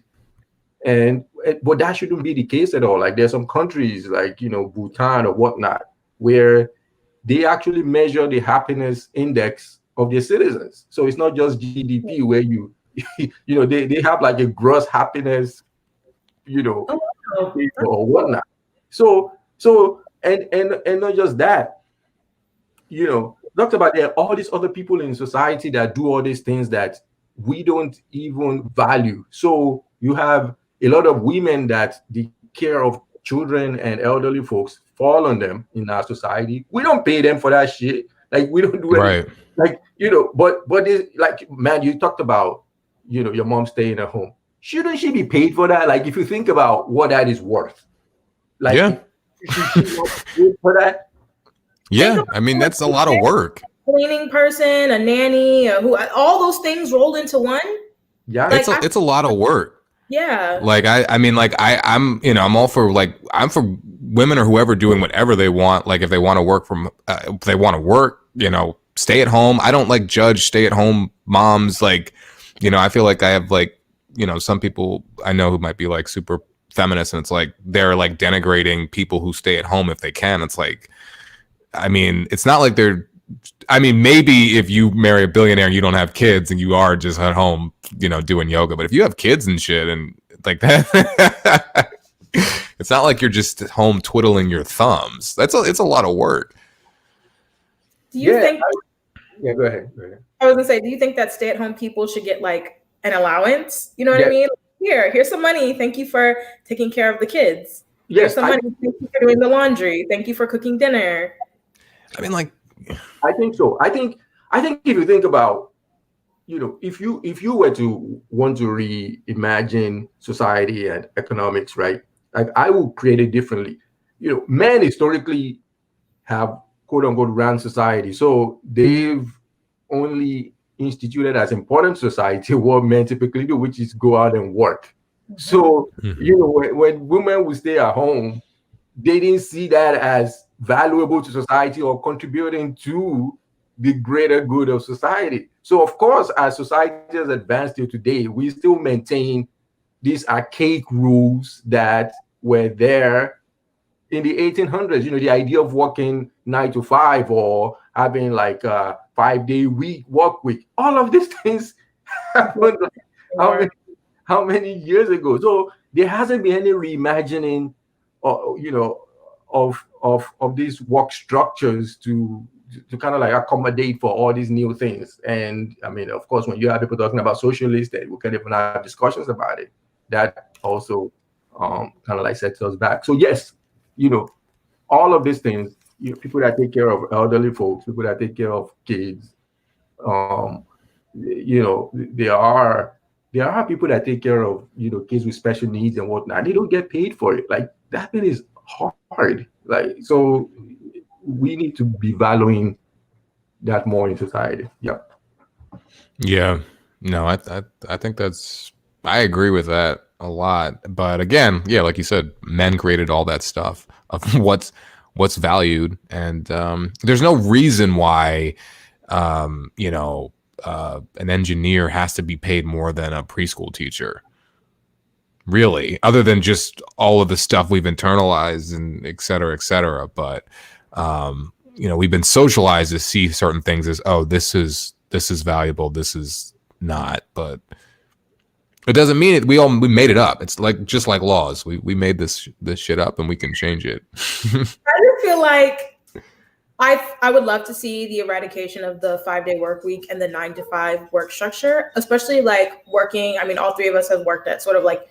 Speaker 3: that shouldn't be the case at all. Like there's some countries like, you know, Bhutan or whatnot, where they actually measure the happiness index of their citizens. So it's not just GDP where you know, they have like a gross happiness, you know, or whatnot. So and not just that, you know, talked about there are all these other people in society that do all these things that we don't even value. So you have a lot of women that the care of children and elderly folks fall on them in our society. We don't pay them for that shit. Like we don't do it.
Speaker 1: Right.
Speaker 3: Like, but it's like, man, you talked about, your mom staying at home. Shouldn't she be paid for that? Like, if you think about what that is worth, like,
Speaker 1: Yeah.
Speaker 3: should she not be paid for that?
Speaker 1: Yeah. I mean, that's a lot of work.
Speaker 2: Cleaning person, a nanny, all those things rolled into one.
Speaker 3: Yeah.
Speaker 2: Like,
Speaker 1: It's a lot of work.
Speaker 2: Yeah.
Speaker 1: Like I mean, like I'm all for, like, I'm for women or whoever doing whatever they want. Like if they want to work if they want to work, stay at home. I don't like judge stay at home moms. Like, I feel like I have like, some people I know who might be like super feminist, and it's like they're like denigrating people who stay at home if they can. It's like, I mean, it's not like maybe if you marry a billionaire and you don't have kids and you are just at home, doing yoga. But if you have kids and shit and like that, it's not like you're just at home twiddling your thumbs. It's a lot of work.
Speaker 2: Do you think?
Speaker 3: Yeah, go ahead.
Speaker 2: I was gonna say, do you think that stay-at-home people should get like an allowance? You know what I mean? Here's some money. Thank you for taking care of the kids. Here's some money. Thank you for doing the laundry. Thank you for cooking dinner.
Speaker 1: I mean, like,
Speaker 3: I think so. I think if you think about, if you were to want to reimagine society and economics, right? Like, I would create it differently. Men historically have quote unquote ran society, so they've only instituted as important society what men typically do, which is go out and work. So when women would stay at home, they didn't see that as valuable to society or contributing to the greater good of society. So of course, as society has advanced till today, we still maintain these archaic rules that were there in the 1800s. The idea of working 9 to 5 or having like a 5-day work week. All of these things happened how many years ago? So there hasn't been any reimagining, of these work structures to kind of like accommodate for all these new things. And I mean, of course, when you have people talking about socialists, that we can even have discussions about it, that also kind of like sets us back. So yes, all of these things, people that take care of elderly folks, people that take care of kids, there are people that take care of kids with special needs and whatnot. They don't get paid for it. Like, that thing is hard. Like, so we need to be valuing that more in society.
Speaker 1: Yeah. No, I think I agree with that a lot. But again, yeah, like you said, men created all that stuff of what's valued, and there's no reason why an engineer has to be paid more than a preschool teacher, really, other than just all of the stuff we've internalized and et cetera. But we've been socialized to see certain things as, oh, this is valuable, this is not. But it doesn't mean it. We made it up. It's like, just like laws, we made this shit up, and we can change it.
Speaker 2: I just feel like I would love to see the eradication of the 5-day work week and the 9 to 5 work structure, especially like working. I mean, all three of us have worked at sort of like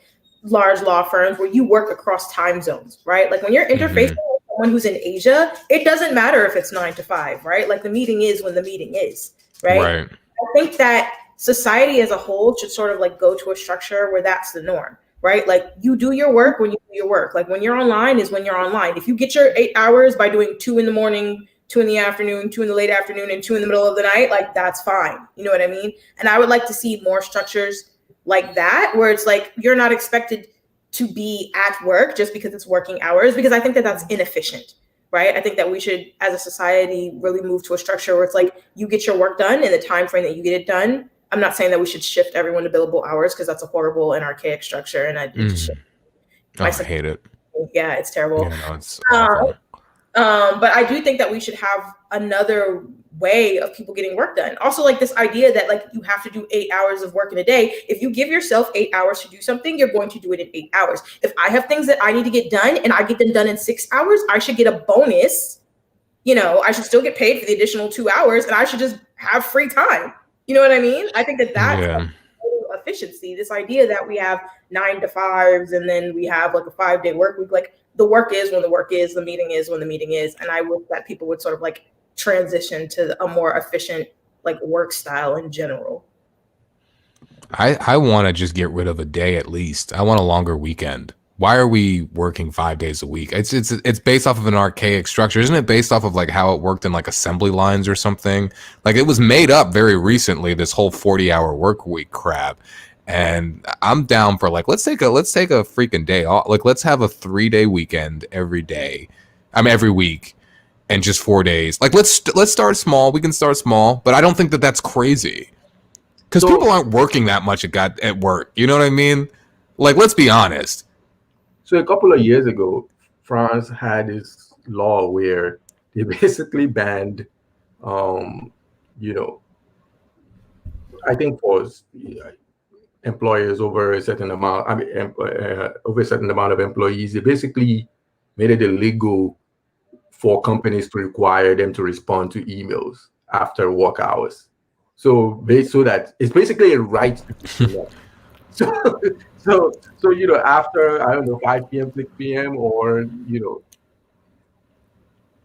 Speaker 2: large law firms where you work across time zones, right? Like when you're interfacing with someone who's in Asia, it doesn't matter if it's 9 to 5, right? Like the meeting is when the meeting is, right?
Speaker 1: Right.
Speaker 2: I think that society as a whole should sort of like go to a structure where that's the norm, right? Like you do your work when you do your work. Like when you're online is when you're online. If you get your 8 hours by doing 2 in the morning, 2 in the afternoon, 2 in the late afternoon, and 2 in the middle of the night, like that's fine. You know what I mean? And I would like to see more structures like that, where it's like you're not expected to be at work just because it's working hours, because I think that that's inefficient, right? I think that we should, as a society, really move to a structure where it's like you get your work done in the time frame that you get it done. I'm not saying that we should shift everyone to billable hours, because that's a horrible and archaic structure, and I
Speaker 1: hate it.
Speaker 2: Yeah, it's terrible.
Speaker 1: It's awful.
Speaker 2: But I do think that we should have another way of people getting work done. Also, like this idea that like you have to do 8 hours of work in a day. If you give yourself 8 hours to do something, you're going to do it in 8 hours. If I have things that I need to get done and I get them done in 6 hours, I should get a bonus. I should still get paid for the additional 2 hours, and I should just have free time. You know what I mean? I think that that's efficiency. This idea that we have 9 to 5s and then we have like a 5-day work week. Like the work is when the work is, the meeting is when the meeting is. And I wish that people would sort of like transition to a more efficient like work style in general.
Speaker 1: I want to just get rid of a day at least. I want a longer weekend. Why are we working 5 days a week? It's based off of an archaic structure. Isn't it based off of like how it worked in like assembly lines or something? Like it was made up very recently, this whole 40-hour work week crap. And I'm down for like let's take a freaking day off. Like let's have a 3-day weekend every day. Every week, and just 4 days. Like let's start small. We can start small, but I don't think that that's crazy. Because people aren't working that much at work. You know what I mean? Like, let's be honest.
Speaker 3: So a couple of years ago, France had this law where they basically banned, I think for employers over a certain amount, over a certain amount of employees, they basically made it illegal for companies to require them to respond to emails after work hours. So that it's basically a right to do that. So after, I don't know, 5 p.m., 6 p.m., or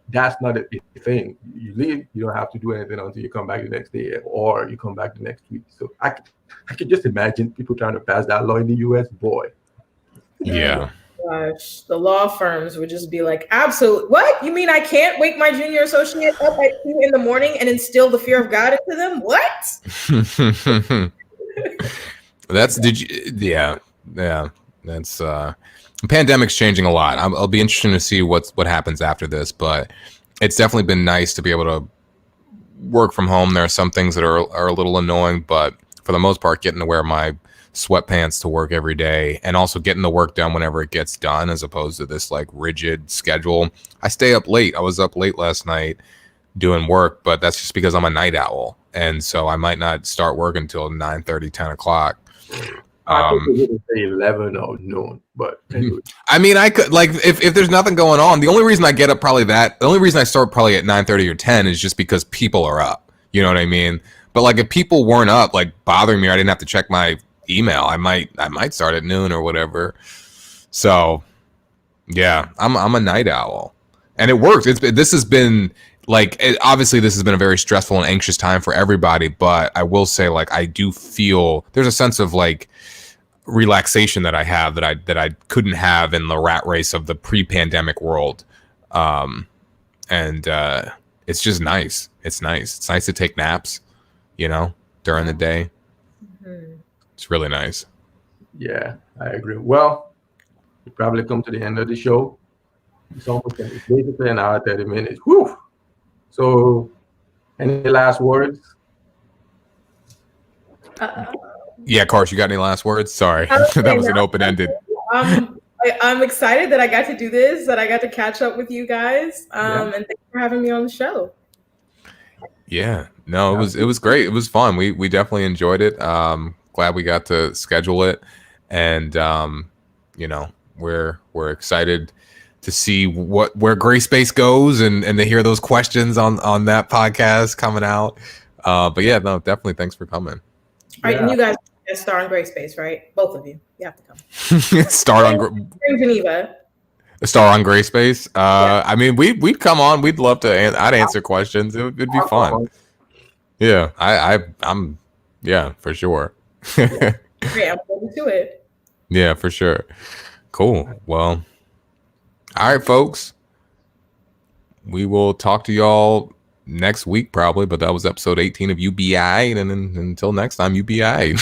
Speaker 3: that's not a thing. You leave, you don't have to do anything until you come back the next day, or you come back the next week. So I could just imagine people trying to pass that law in the US, boy.
Speaker 1: Yeah.
Speaker 2: Gosh, the law firms would just be like, absolutely. What? You mean I can't wake my junior associate up at 2 in the morning and instill the fear of God into them? What?
Speaker 1: That's pandemic's changing a lot. I'll be interested to see what happens after this, but it's definitely been nice to be able to work from home. There are some things that are a little annoying, but for the most part, getting to wear my sweatpants to work every day and also getting the work done whenever it gets done, as opposed to this like rigid schedule. I stay up late. I was up late last night doing work, but that's just because I'm a night owl, and so I might not start work until 9:30, 10 o'clock.
Speaker 3: I think we would say 11 or noon, but anyway.
Speaker 1: I could, like, if there's nothing going on, the only reason I get up the only reason I start probably at 9:30 or 10 is just because people are up. You know what I mean? But like if people weren't up, like bothering me, or I didn't have to check my email, I might start at noon or whatever. So yeah, I'm a night owl, and it works. This has been like, obviously this has been a very stressful and anxious time for everybody, but I will say, like, I do feel there's a sense of like relaxation that I have that I couldn't have in the rat race of the pre-pandemic world. And it's just nice. It's nice to take naps, during the day.
Speaker 2: Mm-hmm.
Speaker 1: It's really nice.
Speaker 3: Yeah, I agree. Well, we probably come to the end of the show. It's basically an hour, 30 minutes. Whew. So, any last words?
Speaker 1: Yeah, Karsh, you got any last words? Sorry, that was an open-ended.
Speaker 2: I'm excited that I got to do this, that I got to catch up with you guys, and thanks for having me on the show.
Speaker 1: Yeah, no, it was great. It was fun. We definitely enjoyed it. Glad we got to schedule it, and we're excited to see where Gray Space goes and to hear those questions on that podcast coming out. But yeah, no, definitely thanks for coming.
Speaker 2: All right, and you guys star on Gray Space, right? Both of you have to come.
Speaker 1: Star on
Speaker 2: Geneva.
Speaker 1: Star on Gray Space. We'd come on. We'd love to. I'd answer questions. It'd be fun. Yeah, I'm. Yeah, for sure.
Speaker 2: Great, I'm looking to it.
Speaker 1: Yeah, for sure. Cool. Well, all right, folks. We will talk to y'all next week probably, but that was episode 18 of Be Aiight, and then until next time, Be Aiight.